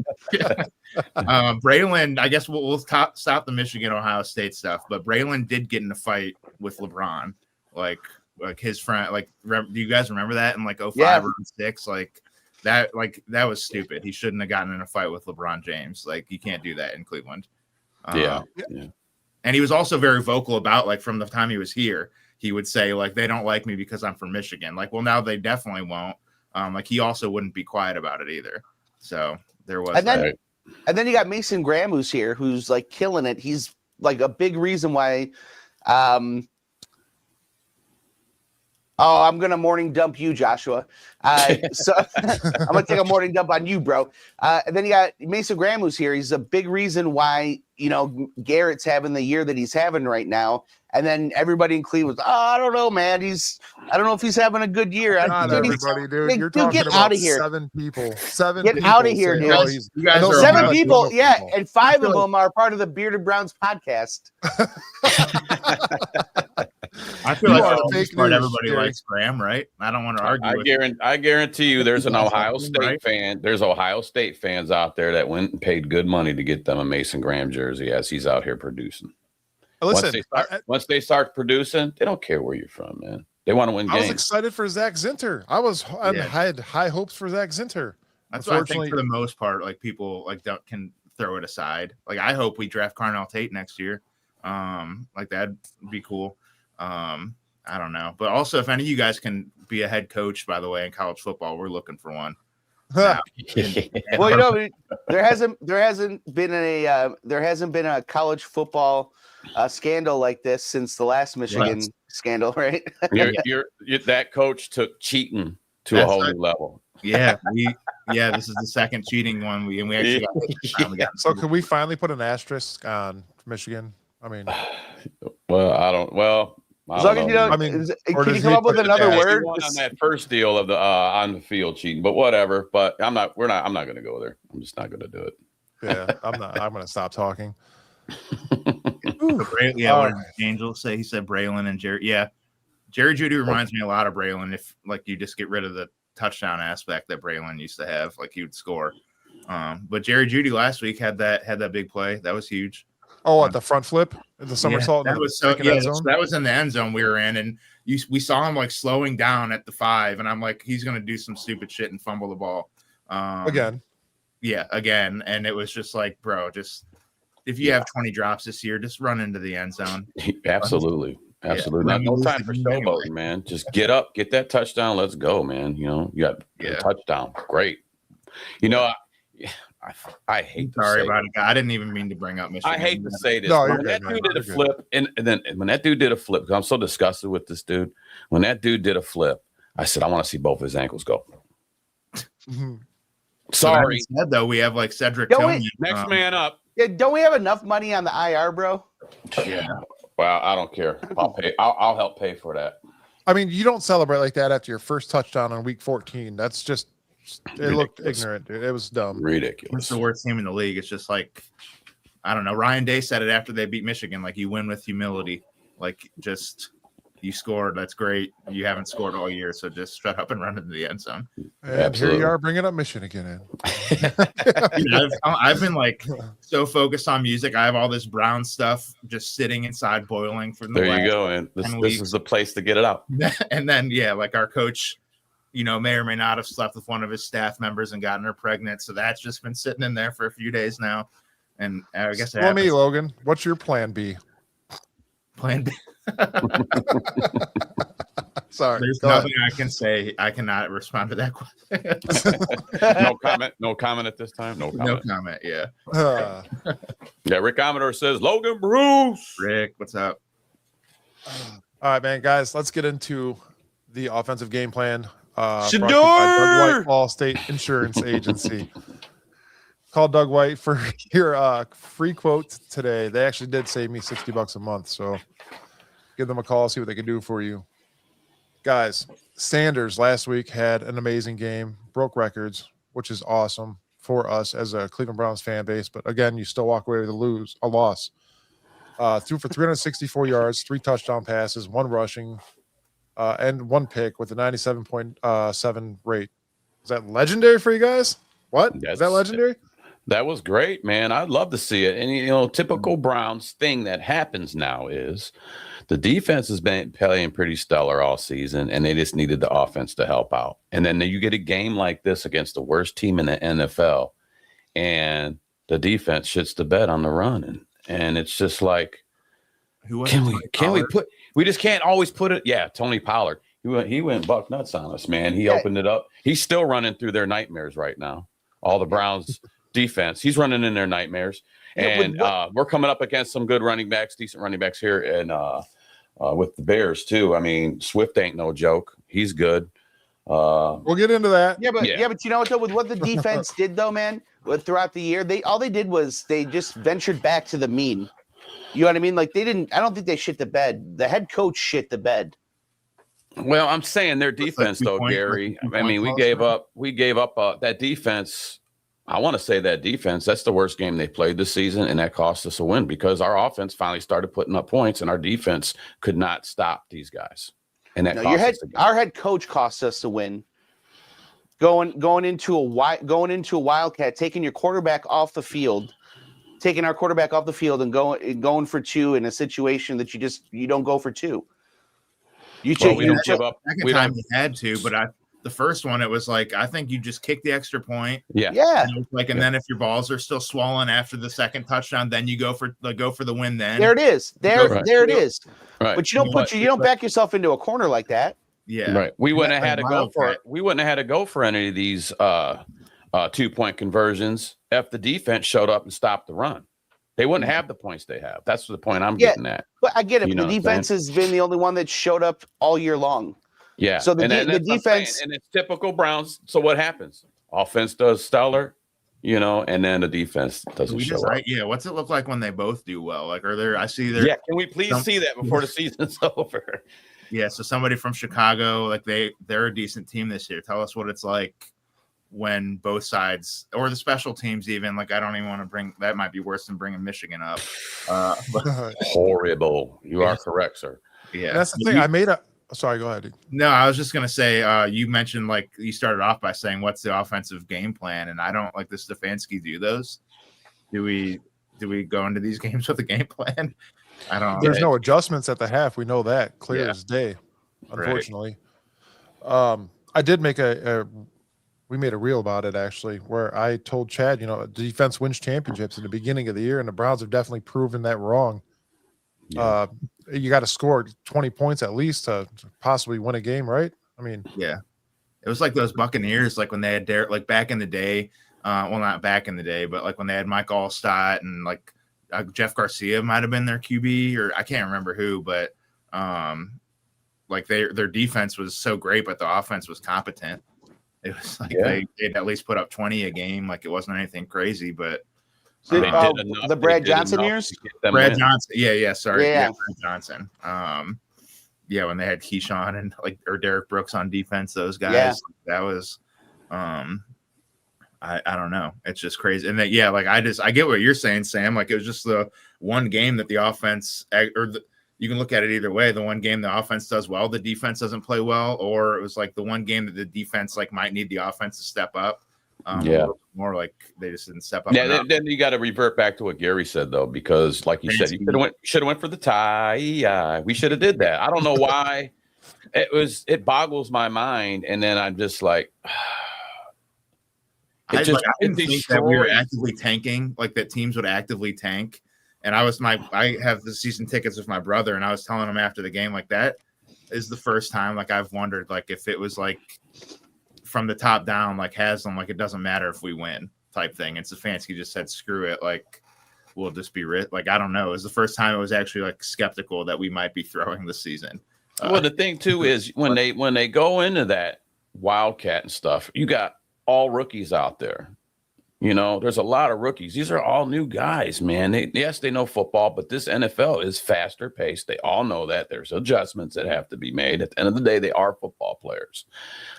Braylon, I guess we'll stop the Michigan-Ohio State stuff, but Braylon did get in a fight with LeBron. Like his friend, do you guys remember that in 05 or 06? That was stupid. He shouldn't have gotten in a fight with LeBron James. You can't do that in Cleveland. Yeah. And he was also very vocal about, from the time he was here, he would say, they don't like me because I'm from Michigan. Well, now they definitely won't. He also wouldn't be quiet about it either. So there was that. And then you got Mason Graham, who's here, who's killing it. He's a big reason why. I'm going to morning dump you, Joshua. So I'm going to take a morning dump on you, bro. And then you got Mason Graham, who's here. He's a big reason why, Garrett's having the year that he's having right now. And then everybody in Cleveland, I don't know, man. I don't know if he's having a good year. Not everybody, dude. You're talking get about out of here. 7 people. Get out of here, dude. You guys are 7 people, and 5 of them are part of the Bearded Browns podcast. I feel everybody likes Graham, right? I don't want to argue. I guarantee you, there's an Ohio State fan. There's Ohio State fans out there that went and paid good money to get them a Mason Graham jersey as he's out here producing. Listen, once they start producing, they don't care where you're from, man. They want to win games. I was excited for Zach Zinter. I had high hopes for Zach Zinter. That's why I think for the most part, people can throw it aside. I hope we draft Carnell Tate next year. That'd be cool. I don't know, but also if any of you guys can be a head coach, by the way, in college football, we're looking for one. Well, there hasn't been a college football scandal like this since the last Michigan scandal, right? That coach took cheating to a whole new level. Yeah, this is the second cheating one we actually got. So can we finally put an asterisk on Michigan? I mean, As long as you don't, I mean, or can does you come he up with put the another dash? word? He won on that first deal of the on the field cheating, but whatever. But I'm not going to go there. I'm just not going to do it. Yeah, I'm going to stop talking. What did Angel say? He said Braylon and Jerry. Yeah, Jerry Jeudy reminds me a lot of Braylon. If like you just get rid of the touchdown aspect that Braylon used to have, like he would score. But Jerry Jeudy last week had that big play that was huge. Oh, at the front flip, the somersault. Yeah, that was so. Yeah, that was in the end zone we were in, and we saw him like slowing down at the 5, and I'm like, he's gonna do some stupid shit and fumble the ball again. Yeah, again, and it was just like, bro, just if you have 20 drops this year, just run into the end zone. Absolutely. Yeah. No time for showboating, man. Just get up, get that touchdown. Let's go, man. You got a touchdown. Great. I hate to Sorry say about it. I didn't even mean to bring up Michigan. I hate to say this. No, when that dude did a flip, and then when that dude did a flip, because I'm so disgusted with this dude. When that dude did a flip, I said, I want to see both his ankles go. Sorry. Said, though, we have like Cedric Tillman. Next man up. Yeah, don't we have enough money on the IR, bro? Yeah. Well, I don't care. I'll pay. I'll help pay for that. I mean, you don't celebrate like that after your first touchdown on week 14. That's just it looked ignorant, dude. It was dumb. Ridiculous. It's the worst team in the league. It's just like, I don't know. Ryan Day said it after they beat Michigan. Like, you win with humility. Like, just you scored. That's great. You haven't scored all year, so just shut up and run into the end zone. And here you are bringing up Michigan. I've been like so focused on music. I have all this brown stuff just sitting inside boiling for the there you go. And this is the place to get it out. And then like our coach, may or may not have slept with one of his staff members and gotten her pregnant. So that's just been sitting in there for a few days now. And I guess tell me, Logan, what's your plan B? Plan B. Sorry. There's nothing I can say. I cannot respond to that question. No comment at this time. No comment. Yeah. Yeah. Rick Amador says, Logan Bruce. Rick, what's up? All right, man, guys, let's get into the offensive game plan. Shador! Doug White, Ball State Insurance Agency. Call Doug White for your free quote today. They actually did save me $60 a month, so give them a call, see what they can do for you. Guys, Sanders last week had an amazing game, broke records, which is awesome for us as a Cleveland Browns fan base. But again, you still walk away with a loss. Threw for 364 yards, 3 touchdown passes, 1 rushing, and 1 pick with a 97.7 rate. Is that legendary for you guys? What? Is that legendary? That was great, man. I'd love to see it. And, typical Browns thing that happens now is the defense has been playing pretty stellar all season, and they just needed the offense to help out. And then you get a game like this against the worst team in the NFL, and the defense shits the bed on the run. And it's just like, we just can't always put it. Yeah, Tony Pollard. He went buck nuts on us, man. He opened it up. He's still running through their nightmares right now. All the Browns defense. He's running in their nightmares. And we're coming up against some good running backs, decent running backs here, and with the Bears too. I mean, Swift ain't no joke. He's good. We'll get into that. Yeah, but you know what though? With what the defense did though, man, throughout the year, all they did was they just ventured back to the mean. You know what I mean? Like I don't think they shit the bed. The head coach shit the bed. Well, I'm saying their defense though, Gary. I mean, we gave up that defense. I want to say that defense, that's the worst game they played this season, and that cost us a win because our offense finally started putting up points, and our defense could not stop these guys. And that our head coach cost us a win. Going into a Wildcat, taking your quarterback off the field, taking our quarterback off the field and going for 2 in a situation that you don't go for 2. We don't give up. We had to, but the first one, it was like, I think you just kick the extra point. Yeah. And then if your balls are still swollen after the second touchdown, then you go for the win. Then there it is. There it is. Right. But you don't back yourself into a corner like that. Yeah. Right. We wouldn't have had to go for any of these 2-point conversions if the defense showed up and stopped the run. They wouldn't have the points they have. That's the point I'm getting at. But I get it. The defense has been the only one that showed up all year long. Yeah. So the defense, and it's typical Browns. So what happens? Offense does stellar. and then the defense doesn't show up. Yeah, what's it look like when they both do well? Like, are there? I see there. Yeah, can we please see that before the season's over? Yeah, so somebody from Chicago, like they're a decent team this year. Tell us what it's like when both sides or the special teams even. Like, I don't even want to bring that. Might be worse than bringing Michigan up. Horrible. You are correct, sir. Yeah, that's the thing. Sorry, go ahead, dude. No, I was just gonna say, you mentioned like you started off by saying what's the offensive game plan, and I don't like the Stefanski do those. Do we go into these games with a game plan? I don't. There's no adjustments at the half. We know that clear as day. Unfortunately, I did make we made a reel about it actually, where I told Chad, defense wins championships in the beginning of the year, and the Browns have definitely proven that wrong. Yeah. You got to score 20 points at least to possibly win a game, right? I mean, yeah, it was like those Buccaneers, like when they had like back in the day. Well, not back in the day, but like when they had Mike Allstott and like Jeff Garcia might have been their QB, or I can't remember who, but like their defense was so great, but the offense was competent. It was like they'd at least put up 20 a game. Like it wasn't anything crazy, but. The Brad Johnson years? Brad Johnson. Yeah. Sorry. Yeah. Brad Johnson. When they had Keyshawn and or Derek Brooks on defense, those guys, that was, I don't know. It's just crazy. And that, I get what you're saying, Sam. Like it was just the one game that the offense, you can look at it either way. The one game the offense does well, the defense doesn't play well, or it was like the one game that the defense might need the offense to step up. More like they just didn't step up. Yeah, then you got to revert back to what Gary said though, because like you said, you should have went for the tie. We should have did that. I don't know why. It boggles my mind, and then I'm just like, I didn't think that we were actively tanking, like that teams would actively tank. And I have the season tickets with my brother, and I was telling him after the game, like that is the first time I've wondered if it was from the top down, Haslam, it doesn't matter if we win type thing. And Stefanski just said, screw it. We'll just be rich. I don't know. It was the first time it was actually skeptical that we might be throwing the season. Well, the thing too is when they go into that Wildcat and stuff, you got all rookies out there. There's a lot of rookies. These are all new guys, man. They know football, but this NFL is faster paced. They all know that. There's adjustments that have to be made. At the end of the day, they are football players.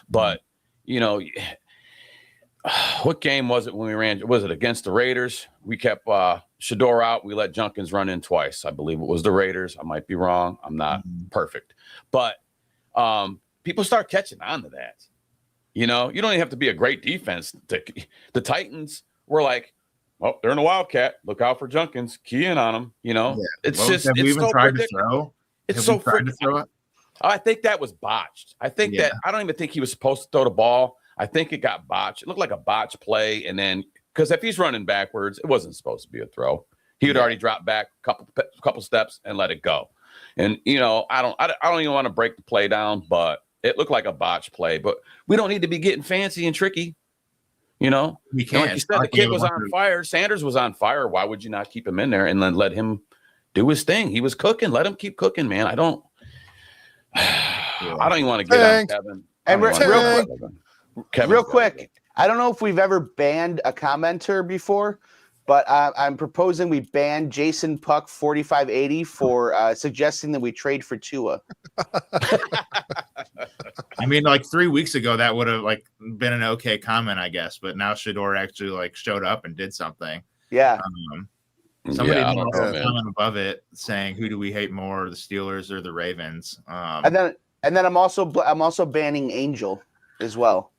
But what game was it when we ran? Was it against the Raiders? We kept Shador out. We let Junkins run in twice. I believe it was the Raiders. I might be wrong. I'm not perfect. But people start catching on to that. You don't even have to be a great defense. The Titans were like, well, they're in a Wildcat. Look out for Junkins. Key in on them. It's just have we even tried to throw? It's so tried to throw it. I think that was botched. I think that I don't even think he was supposed to throw the ball. I think it got botched. It looked like a botched play. And then because if he's running backwards, it wasn't supposed to be a throw. He had already dropped back a couple steps and let it go. And I don't even want to break the play down, but it looked like a botched play. But we don't need to be getting fancy and tricky. We can't. Like you said, the kid was on fire. Sanders was on fire. Why would you not keep him in there and then let him do his thing? He was cooking. Let him keep cooking, man. I don't even want to get on Kevin. And real quick, I don't know if we've ever banned a commenter before, but I'm proposing we ban Jason Puck 4580 for suggesting that we trade for Tua. I mean, 3 weeks ago, that would have been an okay comment, I guess. But now Shador actually showed up and did something. Yeah. Somebody comment above it saying, "Who do we hate more, the Steelers or the Ravens?" And then I'm also banning Angel as well.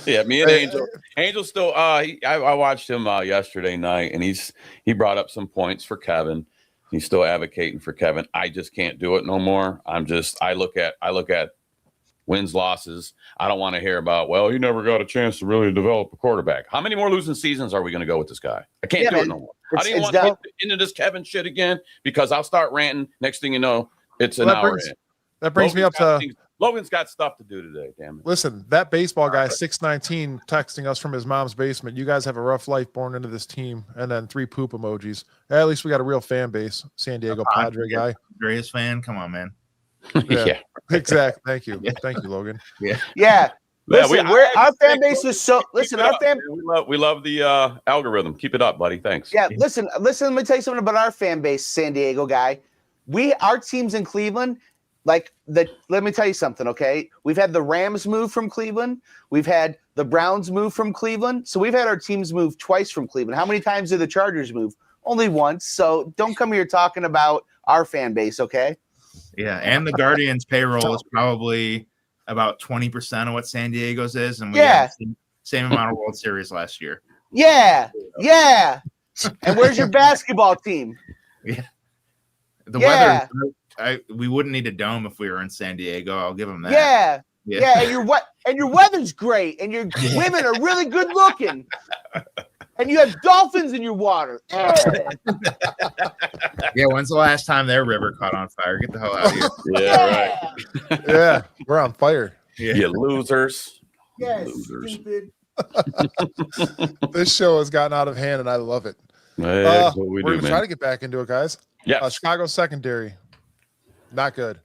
Yeah, me and Angel. Angel still. I watched him yesterday night, and he brought up some points for Kevin. He's still advocating for Kevin. I just can't do it no more. I look at wins, losses. I don't want to hear about, well, he never got a chance to really develop a quarterback. How many more losing seasons are we going to go with this guy? I can't do it no more. I didn't want to get into this Kevin shit again because I'll start ranting. Next thing you know, it's an hour in. That brings me up to Logan's got stuff to do today, damn it. Listen, that baseball guy, 619, texting us from his mom's basement. You guys have a rough life born into this team. And then 3 poop emojis. At least we got a real fan base. San Diego Padre guy. Greatest fan. Come on, man. Yeah, exactly. Thank you. Thank you, Logan. Yeah. Listen, our fan base is so. Listen, our fan. We love the algorithm. Keep it up, buddy. Thanks. Yeah, listen. Let me tell you something about our fan base, San Diego guy. Our teams in Cleveland, let me tell you something, okay? We've had the Rams move from Cleveland. We've had the Browns move from Cleveland. So we've had our teams move twice from Cleveland. How many times did the Chargers move? Only once. So don't come here talking about our fan base, okay? Yeah, and the Guardians payroll is probably about 20% of what San Diego's is, and we had the same amount of World Series last year. Yeah. And where's your basketball team? Yeah. The weather, we wouldn't need a dome if we were in San Diego. I'll give them that. Yeah. And your weather's great, and your women are really good looking, and you have dolphins in your water. Yeah, when's the last time their river caught on fire? Get the hell out of here. Yeah, right. Yeah, we're on fire. Yeah, you losers. Yes, Losers. stupid. This show has gotten out of hand, and I love it. Hey, that's what we're we do, gonna try man. to get back into it, guys. Yeah. Chicago secondary, not good.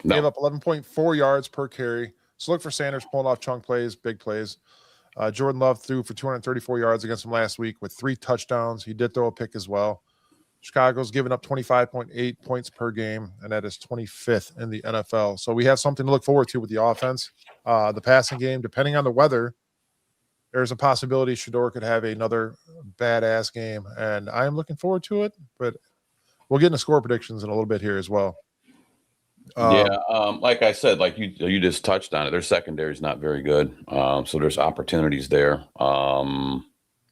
No. Gave up 11.4 yards per carry. So look for Sanders pulling off chunk plays, big plays. Jordan Love threw for 234 yards against him last week with 3 touchdowns. He did throw a pick as well. Chicago's given up 25.8 points per game, and that is 25th in the NFL. So we have something to look forward to with the offense. The passing game, depending on the weather, there's a possibility Shador could have another badass game, and I am looking forward to it. But we'll get into score predictions in a little bit here as well. Like I said, like you just touched on it, their secondary is not very good. So there's opportunities there.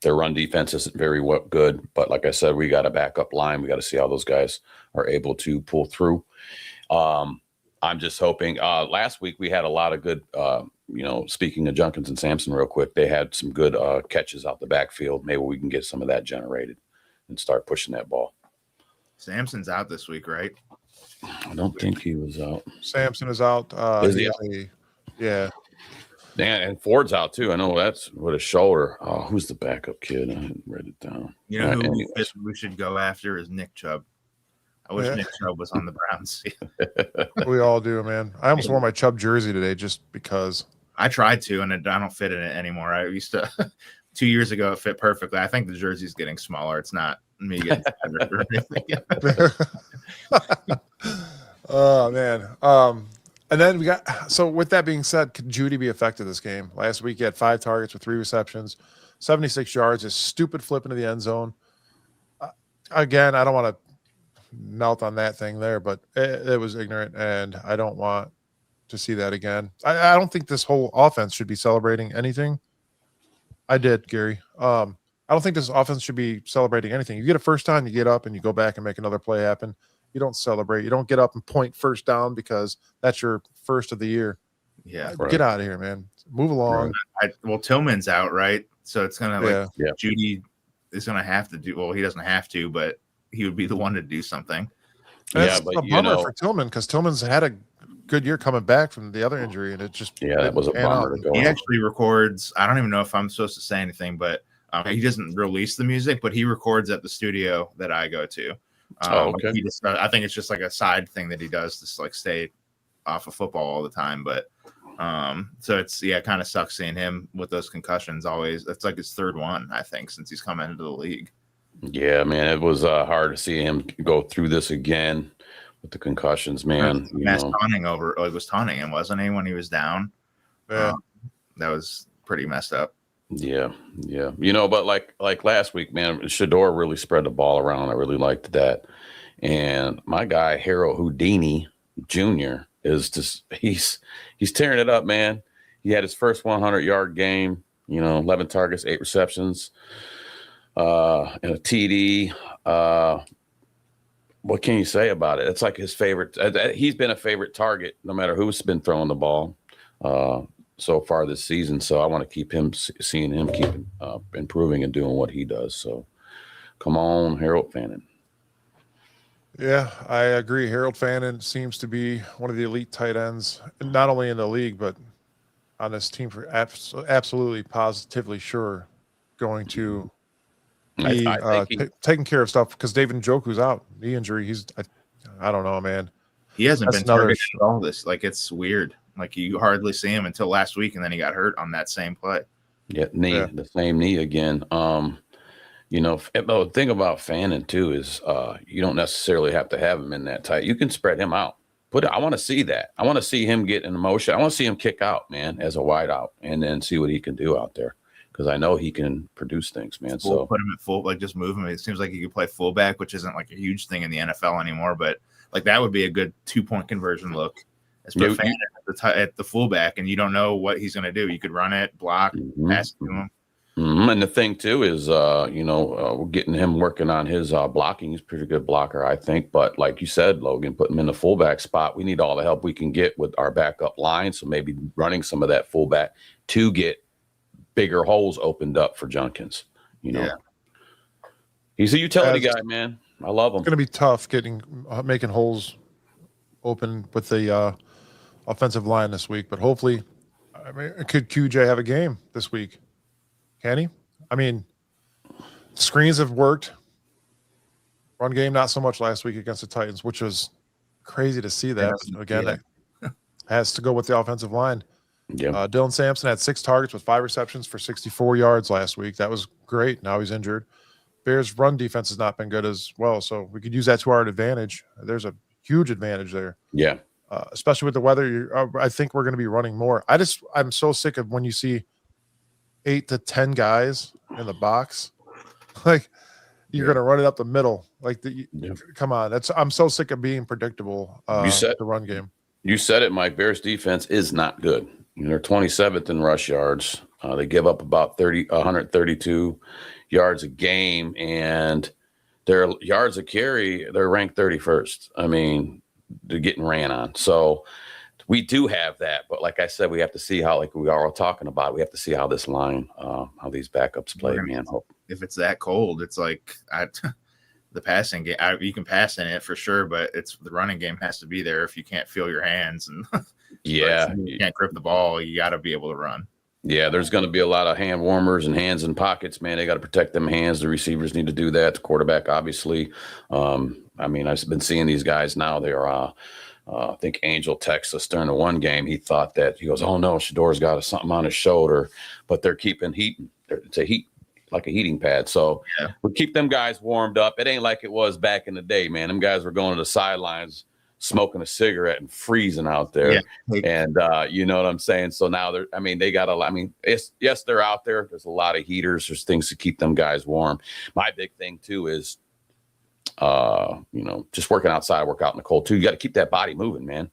Their run defense isn't very good, but like I said, we got a backup line. We got to see how those guys are able to pull through. I'm just hoping. Last week we had a lot of good. Speaking of Junkins and Sampson, real quick, they had some good catches out the backfield. Maybe we can get some of that generated and start pushing that ball. Samson's out this week, right? I don't think he was out. Samson is out. Is he out? Yeah. And Ford's out too. I know that's with a shoulder. Oh, who's the backup kid? I didn't write it down. You know who we should go after is Nick Chubb. I wish Nick Chubb was on the Browns. We all do, man. I almost wore my Chubb jersey today just because. I tried to, and I don't fit in it anymore. I used to 2 years ago, it fit perfectly. I think the jersey's getting smaller. It's not me getting fatter or anything. Oh man. And then we got, so with that being said, could Judy be affected this game? Last week he had 5 targets with 3 receptions, 76 yards, a stupid flip into the end zone. Again, I don't want to melt on that thing there, but it was ignorant, and I don't want to see that again. I don't think this whole offense should be celebrating anything. I did, Gary. I don't think this offense should be celebrating anything. You get a first down, you get up and you go back and make another play happen. You don't celebrate. You don't get up and point first down because that's your first of the year. Yeah. Get out of here, man. Move along. Well, Tillman's out, right? So it's kind of Judy is going to have to do, well, he doesn't have to, but he would be the one to do something. That's a bummer for Tillman because Tillman's had a good year coming back from the other injury, and it just that was a bummer. He actually records. I don't even know if I'm supposed to say anything, but he doesn't release the music, but he records at the studio that I go to. Okay. He just, I think it's just like a side thing that he does to like stay off of football all the time. But so it's it kind of sucks seeing him with those concussions. Always, it's like his 3rd one, I think, since he's come into the league. Yeah, man, it was hard to see him go through this again with the concussions, man. Taunting over, it was taunting him, wasn't he, when he was down? Yeah, that was pretty messed up. Yeah. But like last week, man, Shador really spread the ball around. I really liked that. And my guy Harold Houdini Jr. is just he's tearing it up, man. He had his first 100-yard game. 11 targets, 8 receptions. And a TD. What can you say about it? It's like his favorite. He's been a favorite target no matter who's been throwing the ball so far this season. So I want to keep seeing him keep improving and doing what he does. So come on, Harold Fannin. Yeah, I agree. Harold Fannin seems to be one of the elite tight ends, not only in the league, but on this team for absolutely positively sure going to be taking care of stuff because David Njoku's out. Knee injury. I don't know, man. He hasn't been targeted at all this. Like, it's weird. Like you hardly see him until last week, and then he got hurt on that same play. Yeah, the same knee again. The thing about Fannin too is you don't necessarily have to have him in that tight. You can spread him out. I want to see that. I want to see him get in motion. I want to see him kick out, man, as a wide out, and then see what he can do out there. Because I know he can produce things, man. So put him at full, like just move him. It seems like he could play fullback, which isn't like a huge thing in the NFL anymore. But like that would be a good 2-point conversion look. At the fullback, and you don't know what he's going to do. You could run it, block, pass it to him. And the thing too is, we're getting him working on his blocking. He's a pretty good blocker, I think. But like you said, Logan, put him in the fullback spot. We need all the help we can get with our backup line. So maybe running some of that fullback to get bigger holes opened up for Junkins. He's a utility guy, man. I love him. It's going to be tough making holes open with the offensive line this week, but hopefully, could QJ have a game this week? Can he? I mean, screens have worked. Run game, not so much last week against the Titans, which was crazy to see that. That has to go with the offensive line. Yeah. Dylan Sampson had 6 targets with 5 receptions for 64 yards last week. That was great. Now he's injured. Bears' run defense has not been good as well, so we could use that to our advantage. There's a huge advantage there. Yeah. Especially with the weather, I think we're going to be running more. I'm so sick of when you see 8 to 10 guys in the box. Like you're going to run it up the middle. Like come on, I'm so sick of being predictable. The run game. You said it, Mike. Bears defense is not good. They're 27th in rush yards. They give up about 132 yards a game, and their yards of carry, they're ranked 31st. I mean, they're getting ran on. So we do have that. But like I said, we have to see how, like we are all talking about, we have to see how this line, how these backups play, man. If it's that cold, it's like the passing game. You can pass in it for sure, but the running game has to be there if you can't feel your hands. And you can't grip the ball. You got to be able to run. Yeah, there's going to be a lot of hand warmers and hands in pockets, man. They got to protect them hands. The receivers need to do that. The quarterback, obviously. I've been seeing these guys now. They are, I think Angel texted us during the one game. He thought that, he goes, oh no, Shador's got something on his shoulder, but they're keeping heat. It's a heating pad. So we keep them guys warmed up. It ain't like it was back in the day, man. Them guys were going to the sidelines, smoking a cigarette and freezing out there. Yeah. And you know what I'm saying? So now they're out there. There's a lot of heaters. There's things to keep them guys warm. My big thing too is, just working outside, work out in the cold too. You got to keep that body moving, man.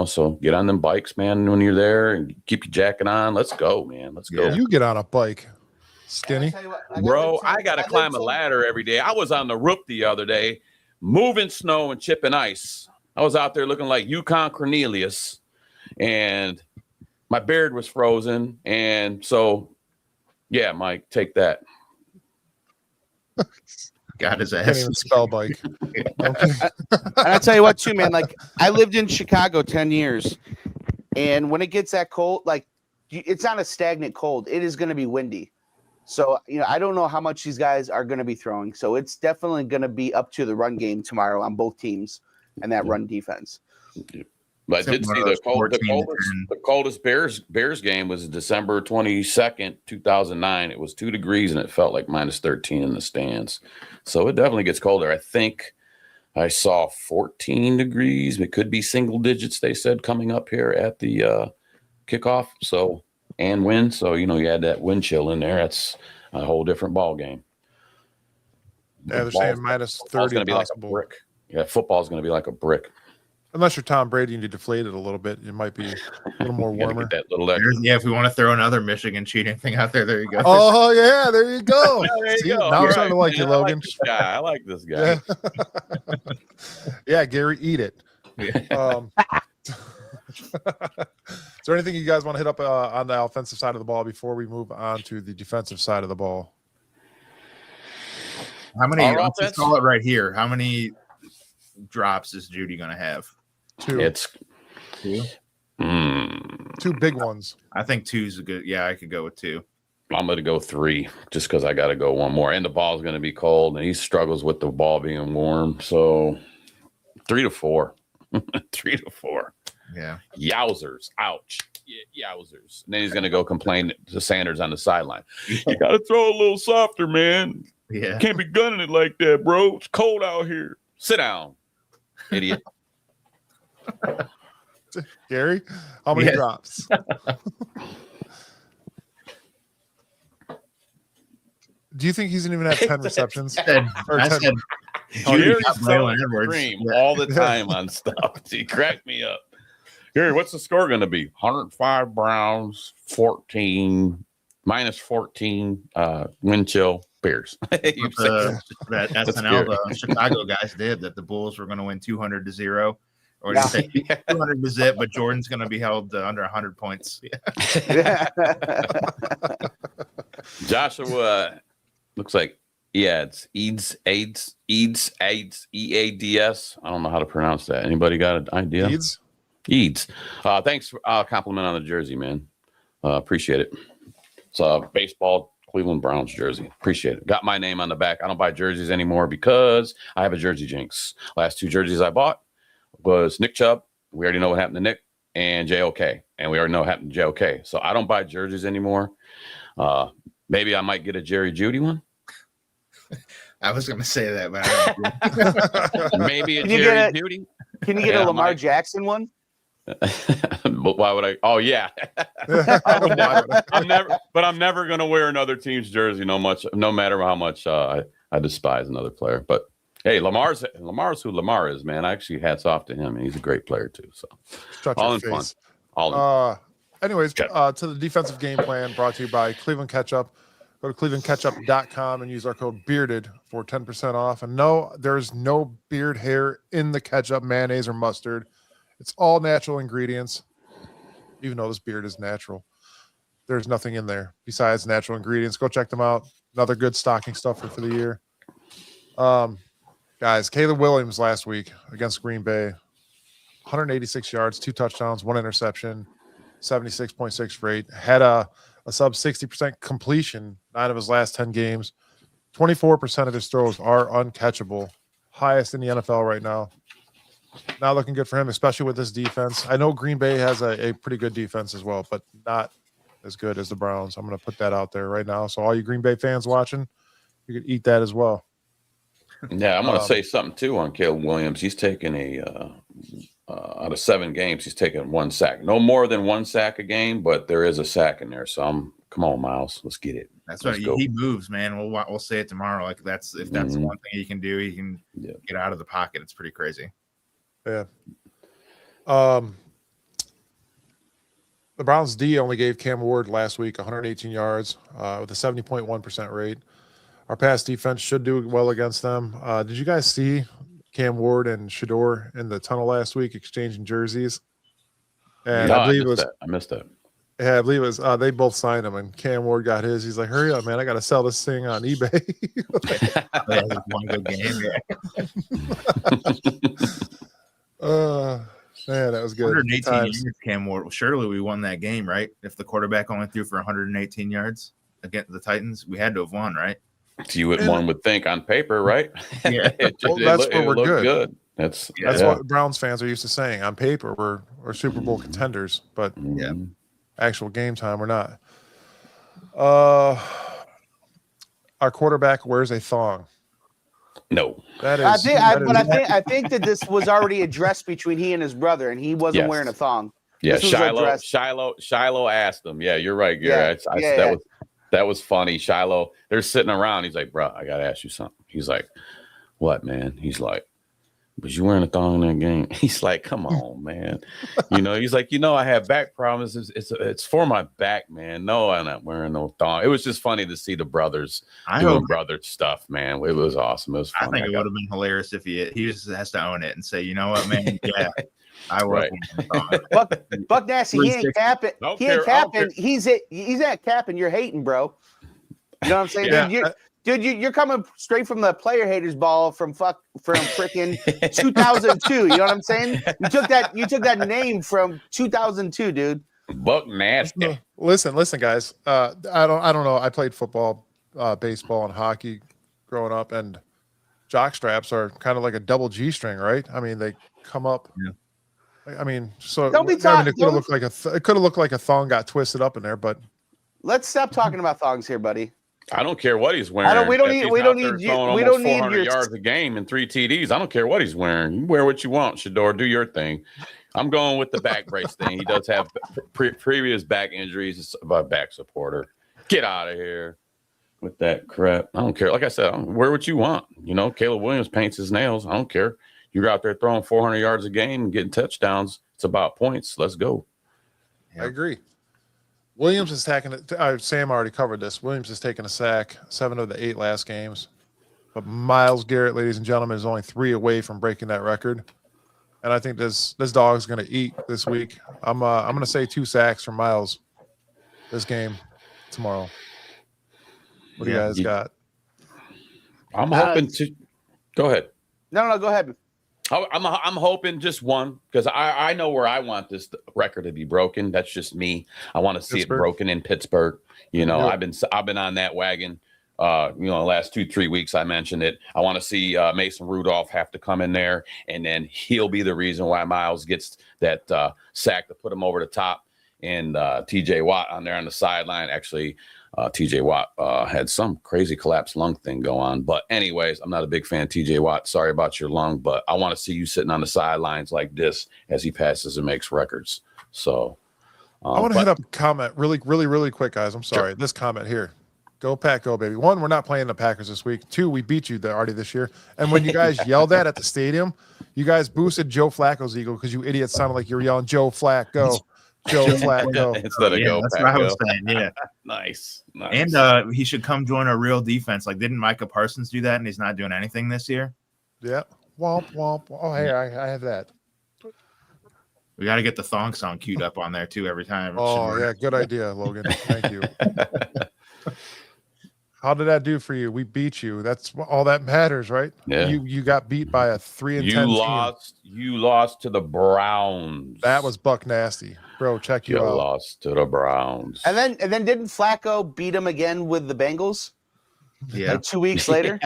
So get on them bikes, man, when you're there and keep your jacket on. Let's go, man. Let's go. You get on a bike, Skinny. Bro, I got to climb a ladder every day. I was on the roof the other day, moving snow and chipping ice. I was out there looking like Yukon Cornelius, and my beard was frozen. And so, yeah, Mike, take that. Got his ass. Can't even spell bike. And I tell you what, too, man. Like I lived in Chicago 10 years, and when it gets that cold, like it's not a stagnant cold. It is going to be windy. So I don't know how much these guys are going to be throwing. So it's definitely going to be up to the run game tomorrow on both teams. And that run defense. But I did see the coldest Bears game was December 22nd, 2009. It was 2 degrees and it felt like minus 13 in the stands. So it definitely gets colder. I think I saw 14 degrees. It could be single digits, they said, coming up here at the kickoff. So, and wind. So, you add that wind chill in there. That's a whole different ball game. Yeah, they're saying minus 30 going to be like a brick. Yeah, football is going to be like a brick. Unless you're Tom Brady and you deflate it a little bit, it might be a little more warmer. That little extra. Yeah, if we want to throw another Michigan cheating thing out there, there you go. Oh, yeah, there you go. There you go. Now I'm starting to like you, Logan. I like this guy. Yeah, Gary, eat it. Yeah. Is there anything you guys want to hit up on the offensive side of the ball before we move on to the defensive side of the ball? How many? Let's just call it right here. How many drops is Judy going to have? 2. It's 2. 2 big ones. I think 2's a good. Yeah, I could go with 2. I'm going to go 3 just because I got to go one more. And the ball's going to be cold, and he struggles with the ball being warm. So 3 to 4. 3 to 4. Yeah. Yowzers. Ouch. Yowzers. And then he's going to go complain to Sanders on the sideline. You got to throw a little softer, man. Yeah. Can't be gunning it like that, bro. It's cold out here. Sit down, idiot. Gary, how many drops? Do you think he's going to even have 10 receptions? I said Gary's Braylon Edwards. all the time on stuff. He cracked me up. Gary, what's the score going to be? 105 Browns, 14, minus 14, wind chill, Bears. That SNL, the Chicago guys did that the Bulls were going to win 200-0. Or Yeah. 200 to zip, but Jordan's going to be held under 100 points. Joshua looks like, it's Eads, EADS. I don't know how to pronounce that. Anybody got an idea? Eads. Thanks for compliment on the jersey, man. Appreciate it. It's a baseball Cleveland Browns jersey. Appreciate it. Got my name on the back. I don't buy jerseys anymore because I have a jersey jinx. Last 2 jerseys I bought was Nick Chubb. We already know what happened to Nick, and JOK. And we already know what happened to JOK. So I don't buy jerseys anymore. Maybe I might get a Jerry Jeudy one. I was going to say that, but I don't know. Maybe a Jerry Jeudy. Can you get a Lamar Jackson one? But why would I? Oh yeah, I'm never going to wear another team's jersey. No matter how much I despise another player. But hey, Lamar's who Lamar is, man. Actually, hats off to him, and he's a great player too. So all in fun. Anyways, to the defensive game plan brought to you by Cleveland Ketchup. Go to clevelandketchup.com and use our code BEARDED for 10% off. And no, there's no beard hair in the ketchup, mayonnaise, or mustard. It's all natural ingredients. Even though this beard is natural, there's nothing in there besides natural ingredients. Go check them out. Another good stocking stuffer for the year. Guys, Caleb Williams last week against Green Bay, 186 yards, 2 touchdowns, 1 interception, 76.6 rate. Had a sub 60% completion 9 of his last 10 games. 24% of his throws are uncatchable. Highest in the NFL right now. Not looking good for him, especially with this defense. I know Green Bay has a pretty good defense as well, but not as good as the Browns. I'm going to put that out there right now. So all you Green Bay fans watching, you could eat that as well. Yeah, I'm going to say something too on Caleb Williams. He's taken out of 7 games, he's taken 1 sack. No more than 1 sack a game, but there is a sack in there. So come on, Miles, let's get it. That's right. He moves, man. We'll say it tomorrow. Like that's one thing he can do. He can get out of the pocket. It's pretty crazy. Yeah. The Browns D only gave Cam Ward last week 118 yards with a 70.1% rate. Our pass defense should do well against them. Did you guys see Cam Ward and Shador in the tunnel last week exchanging jerseys? And I missed that. Yeah, I believe it was. They both signed him, and Cam Ward got his. He's like, "Hurry up, man! I got to sell this thing on eBay." One good game. Man, that was good. 118 yards, Cam Ward. Well, surely we won that game, right? If the quarterback only threw for 118 yards against the Titans, we had to have won, right? One would think on paper, right? Yeah, that's where we're good. That's what Browns fans are used to saying. On paper, we're Super Bowl contenders, but actual game time, we're not. Our quarterback wears a thong. No, that is. I think that this was already addressed between he and his brother, and he wasn't wearing a thong. Yeah, Shiloh asked him. Yeah, you're right, Gary. That was funny. Shiloh, they're sitting around. He's like, "Bro, I gotta ask you something." He's like, "What, man?" He's like, "Was you wearing a thong in that game?" He's like, "Come on, man." He's like, I have back problems. It's for my back, man. No, I'm not wearing no thong. It was just funny to see the brothers doing brother stuff, man. It was awesome. It was fun. I think it would have been hilarious if he just has to own it and say, "You know what, man? Yeah, I was." Buck Nasty, he ain't capping. He ain't capping. He's at capping. You're hating, bro. You know what I'm saying? Yeah. Dude, you're coming straight from the player haters ball from freaking 2002. You know what I'm saying? You took that name from 2002, dude. Buck Nasty. Listen, guys. I don't know. I played football, baseball, and hockey growing up, and jock straps are kind of like a double G string, right? I mean, they come up. Yeah. I mean, so Don't be I mean, talking. it could have looked like a thong got twisted up in there, but Let's stop talking about thongs here, buddy. I don't care what he's wearing. We don't If need. he's We out don't there need you. throwing We almost don't need 400 your. yards a game and 3 TDs. I don't care what he's wearing. You wear what you want, Shador. Do your thing. I'm going with the back brace thing. He does have previous back injuries. It's about back supporter. Get out of here with that crap. I don't care. Like I said, wear what you want. You know, Caleb Williams paints his nails. I don't care. You're out there throwing 400 yards a game and getting touchdowns. It's about points. Let's go. I agree. Williams is taking it. Sam already covered this. Williams is taking a sack 7 of the 8 last games. But Myles Garrett, ladies and gentlemen, is only 3 away from breaking that record. And I think this dog's going to eat this week. I'm going to say 2 sacks for Myles this game tomorrow. What do you guys got? I'm hoping to go ahead. No, go ahead. I'm hoping just one, because I know where I want this record to be broken. That's just me. I want to see it broken in Pittsburgh. You know, I've been on that wagon. The last 2-3 weeks I mentioned it. I want to see Mason Rudolph have to come in there, and then he'll be the reason why Myles gets that sack to put him over the top. And T.J. Watt on there on the sideline. Actually, T.J. Watt had some crazy collapsed lung thing go on. But anyways, I'm not a big fan of T.J. Watt. Sorry about your lung, but I want to see you sitting on the sidelines like this as he passes and makes records. So I want to hit up a comment really, really, really quick, guys. I'm sorry. Sure. This comment here. Go Pack, go, baby. 1, we're not playing the Packers this week. 2, we beat you already this year. And when you guys yelled that at the stadium, you guys boosted Joe Flacco's ego because you idiots sounded like you were yelling, Joe Flacco. Joe Flacco. Instead of go, that's Pack, what I go. was saying. Yeah. Nice. And he should come join a real defense. Like, didn't Micah Parsons do that and he's not doing anything this year? Yeah. Womp, womp. Oh, hey, I have that. We got to get the thong song queued up on there, too, every time. Oh, yeah. Good idea, Logan. Thank you. How did that do for you? We beat you. That's all that matters, right? Yeah. You got beat by a 3-10 team. You lost to the Browns. That was buck nasty, bro. Check you out. You lost to the Browns. And then didn't Flacco beat him again with the Bengals? Yeah. Like 2 weeks later.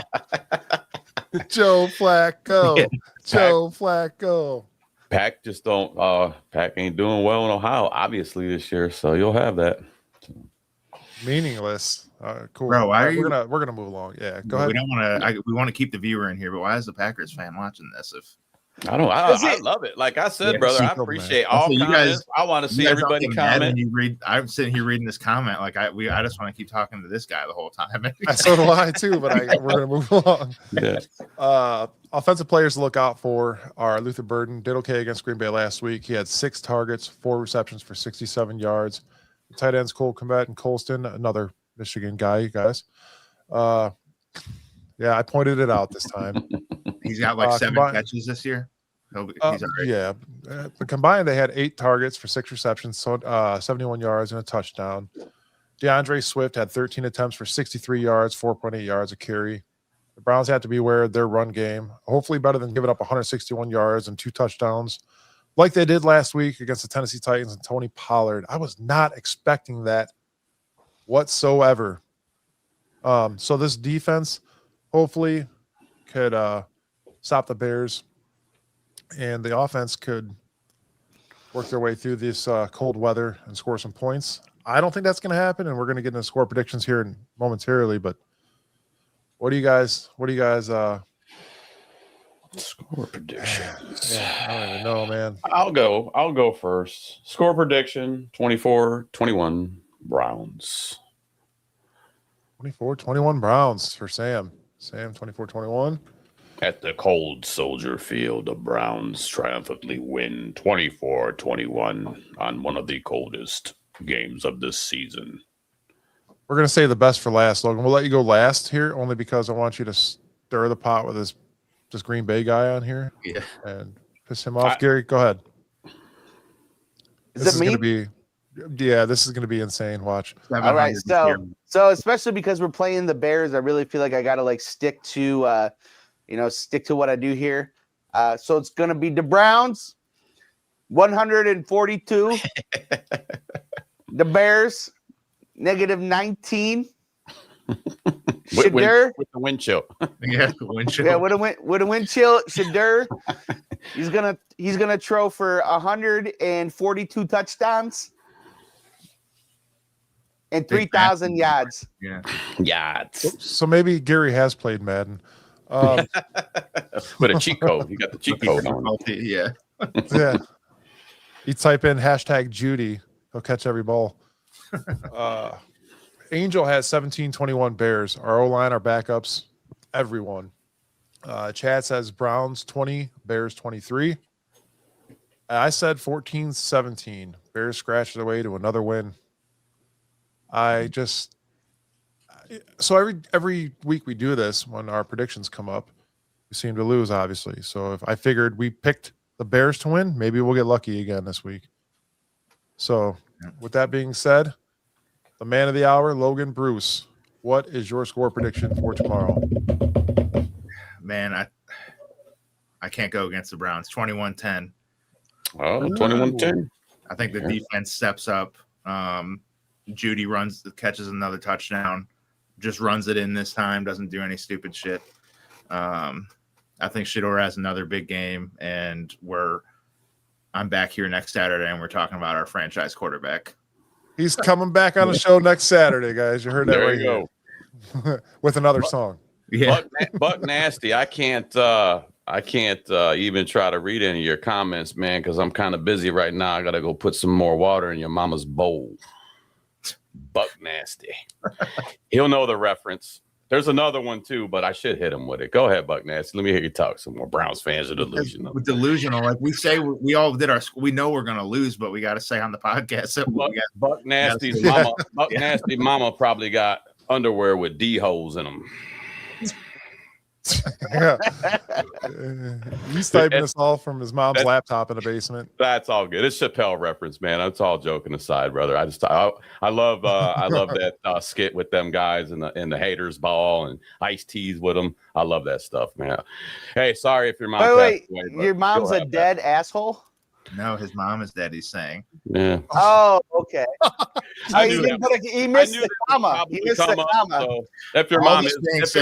Joe Flacco. Yeah. Joe Flacco. Pack just don't. Pack ain't doing well in Ohio, obviously this year. So you'll have that. Meaningless. Cool. Bro, we're gonna move along. Yeah, go ahead. We don't want to. We want to keep the viewer in here, but why is the Packers fan watching this? I love it. Like I said, brother, I appreciate all you comments. guys. I want to see everybody comment. I'm sitting here reading this comment. Like I just want to keep talking to this guy the whole time. So do I too. But we're gonna move along. Yeah. Offensive players to look out for are Luther Burden. Did okay against Green Bay last week. He had 6 targets, 4 receptions for 67 yards. Tight ends Cole Kmet and Colston, another Michigan guy, you guys. Yeah, I pointed it out this time. He's got like 7 catches this year. He's all right. Yeah, but combined they had 8 targets for 6 receptions, so 71 yards and a touchdown. DeAndre Swift had 13 attempts for 63 yards, 4.8 yards a carry. The Browns have to be aware of their run game. Hopefully better than giving up 161 yards and 2 touchdowns like they did last week against the Tennessee Titans and Tony Pollard. I was not expecting that whatsoever. So this defense hopefully could stop the Bears, and the offense could work their way through this cold weather and score some points. I don't think that's going to happen, and we're going to get into score predictions here momentarily. But what do you guys? Score predictions. Yeah, I don't even know, man. I'll go first. Score prediction 24-21 Browns. 24-21 Browns for Sam. Sam 24-21. At the cold Soldier Field, the Browns triumphantly win 24-21 on one of the coldest games of this season. We're going to say the best for last, Logan. We'll let you go last here only because I want you to stir the pot with this Green Bay guy on here. Yeah. And piss him off. Gary, go ahead. This is going to be insane. Watch. All right. So especially because we're playing the Bears, I really feel like I got to stick to what I do here. So it's going to be the Browns 142. The Bears -19. With the wind chill. Yeah, the wind chill. Yeah, with a wind chill. Shadur He's gonna throw for 142 touchdowns and 3,000 yards. Yeah. Yeah. So maybe Gary has played Madden. With a cheat code. You got the cheat code on. Yeah. Yeah. You type in hashtag Judy, he'll catch every ball. Angel has 17-21 Bears. Our O-line, our backups, everyone. Chad says Browns 20, Bears 23. I said 14-17. Bears scratched their way to another win. So every week we do this when our predictions come up, we seem to lose, obviously. So if I figured we picked the Bears to win, maybe we'll get lucky again this week. So with that being said, the man of the hour, Logan Bruce, what is your score prediction for tomorrow? Man, I can't go against the Browns. 21-10. Oh, 21-10. I think the defense steps up. Judy catches another touchdown, just runs it in this time, doesn't do any stupid shit. I think Shedeur has another big game, and I'm back here next Saturday, and we're talking about our franchise quarterback. He's coming back on the show next Saturday, guys. You heard that There right you here. With another song. Yeah, Buck Nasty. I can't even try to read any of your comments, man, because I'm kind of busy right now. I gotta go put some more water in your mama's bowl. Buck Nasty. He'll know the reference. There's another one too, but I should hit him with it. Go ahead, Buck Nasty. Let me hear you talk some more. Browns fans are delusional. Delusional. Like we say, we all did we know we're gonna lose, but we got to say on the podcast that Buck Nasty's mama. Buck Nasty mama probably got underwear with D holes in them. Yeah. He's typing this all from his mom's laptop in the basement. That's all good. It's Chappelle reference, man. That's all joking aside, brother. I love that skit with them guys and the haters ball and iced teas with them. I love that stuff, man. Hey, sorry if your mom. Wait, your mom's a dead asshole? No, his mom is dead. He's saying. Yeah. Oh, okay. He missed the comma. He missed the comma. So if your mom is deceased,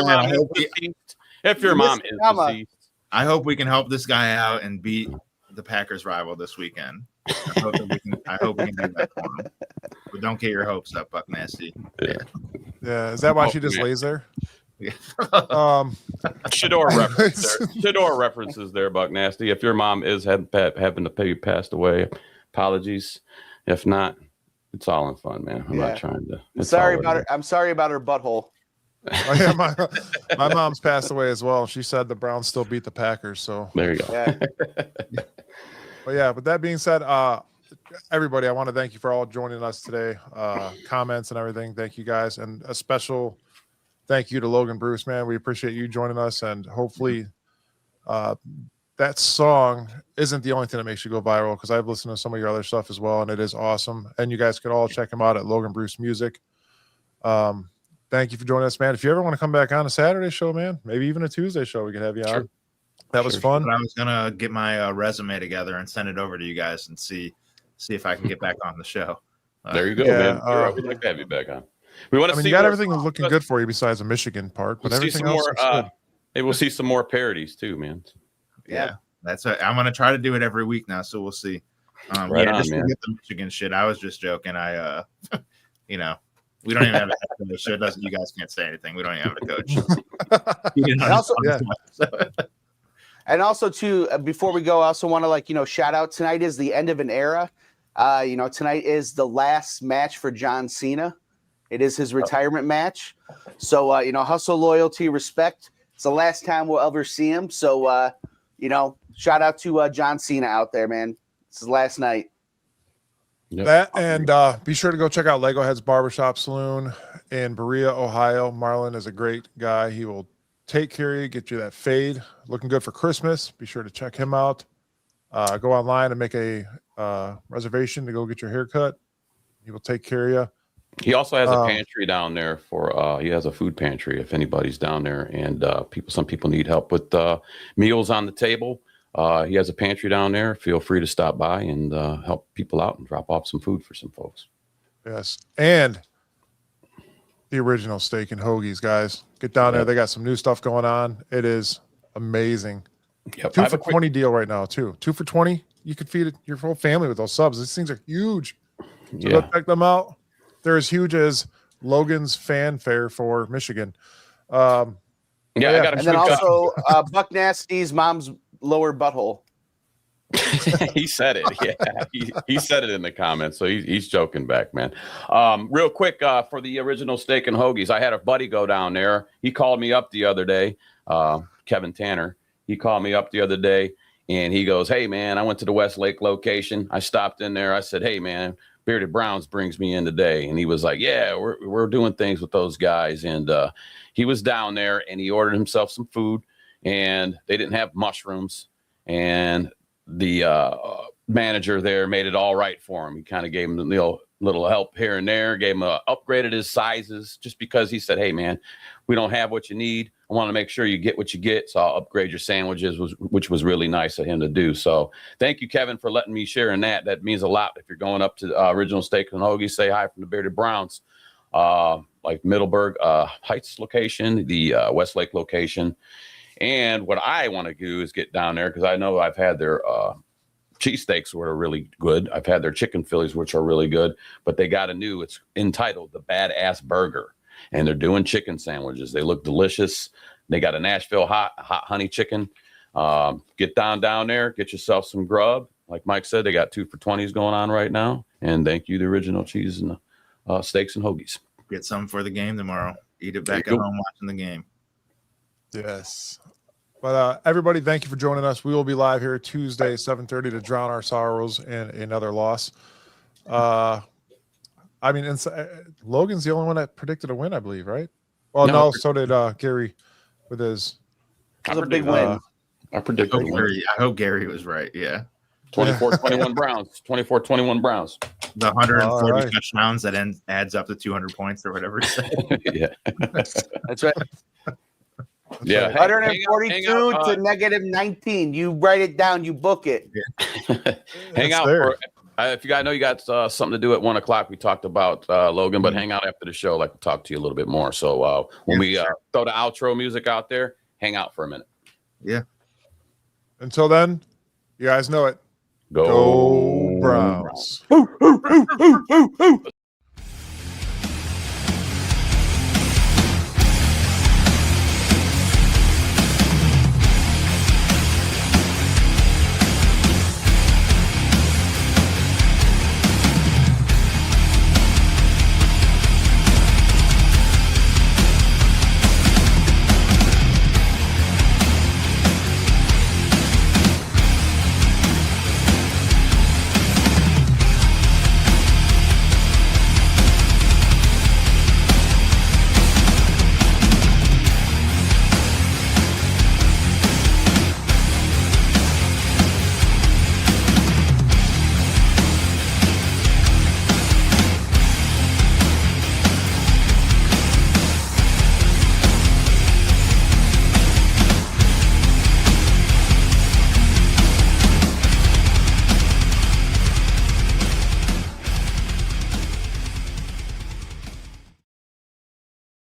I hope we can help this guy out and beat the Packers rival this weekend. I hope we can do that for him. But don't get your hopes up, Buck Nasty. Yeah. Is that why she just lays there? Yeah. Shedeur references there. Shedeur references there, Buck Nasty. If your mom is having to pay passed away, apologies. If not, it's all in fun, man. I'm not trying to. I'm sorry about her butthole. Oh, yeah, my mom's passed away as well. She said the Browns still beat the Packers. So there you go. Yeah. But yeah, with that being said, everybody, I want to thank you for all joining us today. Comments and everything. Thank you guys. And a special thank you to Logan Bruce, man. We appreciate you joining us. And hopefully that song isn't the only thing that makes you go viral, because I've listened to some of your other stuff as well, and it is awesome. And you guys can all check him out at Logan Bruce Music. Thank you for joining us, man. If you ever want to come back on a Saturday show, man, maybe even a Tuesday show, we could have you on. That was fun. I was gonna get my resume together and send it over to you guys and see if I can get back on the show. There you go, man. We'd like to have you back on. We want to see. You got everything looking good for you besides the Michigan part, but everything else is good. Maybe we'll see some more parodies too, man. Yeah, that's it. I'm gonna try to do it every week now, so we'll see. Right on, just man. to get the Michigan shit. I was just joking. We don't even have a head coach, so you guys can't say anything. We don't even have a coach. And also too, before we go, I also want to shout out. Tonight is the end of an era. Tonight is the last match for John Cena. It is his retirement match. So hustle, loyalty, respect. It's the last time we'll ever see him. So shout out to John Cena out there, man. It's his last night. Yep. That and be sure to go check out Lego Heads Barbershop Saloon in Berea, Ohio. Marlon is a great guy. He will take care of you, get you that fade. Looking good for Christmas. Be sure to check him out. Go online and make a reservation to go get your haircut. He will take care of you. He also has a pantry down there he has a food pantry if anybody's down there, and some people need help with meals on the table. He has a pantry down there. Feel free to stop by and help people out and drop off some food for some folks. Yes. And the original steak and hoagies, guys. Get down there. They got some new stuff going on. It is amazing. Yep. 2 for 20 deal right now too. 2 for 20. You could feed your whole family with those subs. These things are huge. So go check them out. They're as huge as Logan's fanfare for Michigan. I got a and then also Buck Nasty's mom's lower butthole. He said it. Yeah, he said it in the comments. So he's joking back, man. Real quick, for the original steak and hoagies, I had a buddy go down there. He called me up the other day, Kevin Tanner. He called me up the other day and he goes, "Hey man, I went to the Westlake location. I stopped in there. I said, hey man, Bearded Browns brings me in today." And he was like, "Yeah, we're doing things with those guys." And he was down there and he ordered himself some food and they didn't have mushrooms. And the manager there made it all right for him. He kind of gave him a little help here and there, gave him upgraded his sizes just because he said, "Hey man, we don't have what you need. I want to make sure you get what you get. So I'll upgrade your sandwiches," which was really nice of him to do. So thank you, Kevin, for letting me share in that. That means a lot. If you're going up to Original Steak and Hoagie, say hi from the Bearded Browns, like Middleburg Heights location, the Westlake location. And what I want to do is get down there because I know I've had their cheesesteaks, which are really good. I've had their chicken Phillies, which are really good. But they got it's entitled the Badass Burger. And they're doing chicken sandwiches. They look delicious. They got a Nashville hot honey chicken. Get down there, get yourself some grub. Like Mike said, they got 2 for 20s going on right now. And thank you, the Original Cheese and Steaks and Hoagies. Get some for the game tomorrow. Eat it back at home watching the game. Yes. But everybody, thank you for joining us. We will be live here Tuesday, 7:30 to drown our sorrows in another loss. I mean, Logan's the only one that predicted a win, I believe, right? Well, no, so did Gary with his. It was a big win. I predicted I hope Gary was right. Yeah. 24-21 Browns. 24-21 Browns. The 140 touchdowns that adds up to 200 points or whatever. Yeah. That's right. Yeah. 142 to -19. You write it down. You book it. Hang out for. If you guys know you got something to do at 1 o'clock, we talked about Logan, but hang out after the show. I'd like to talk to you a little bit more. So when we throw the outro music out there, hang out for a minute. Yeah. Until then, you guys know it. Go Browns.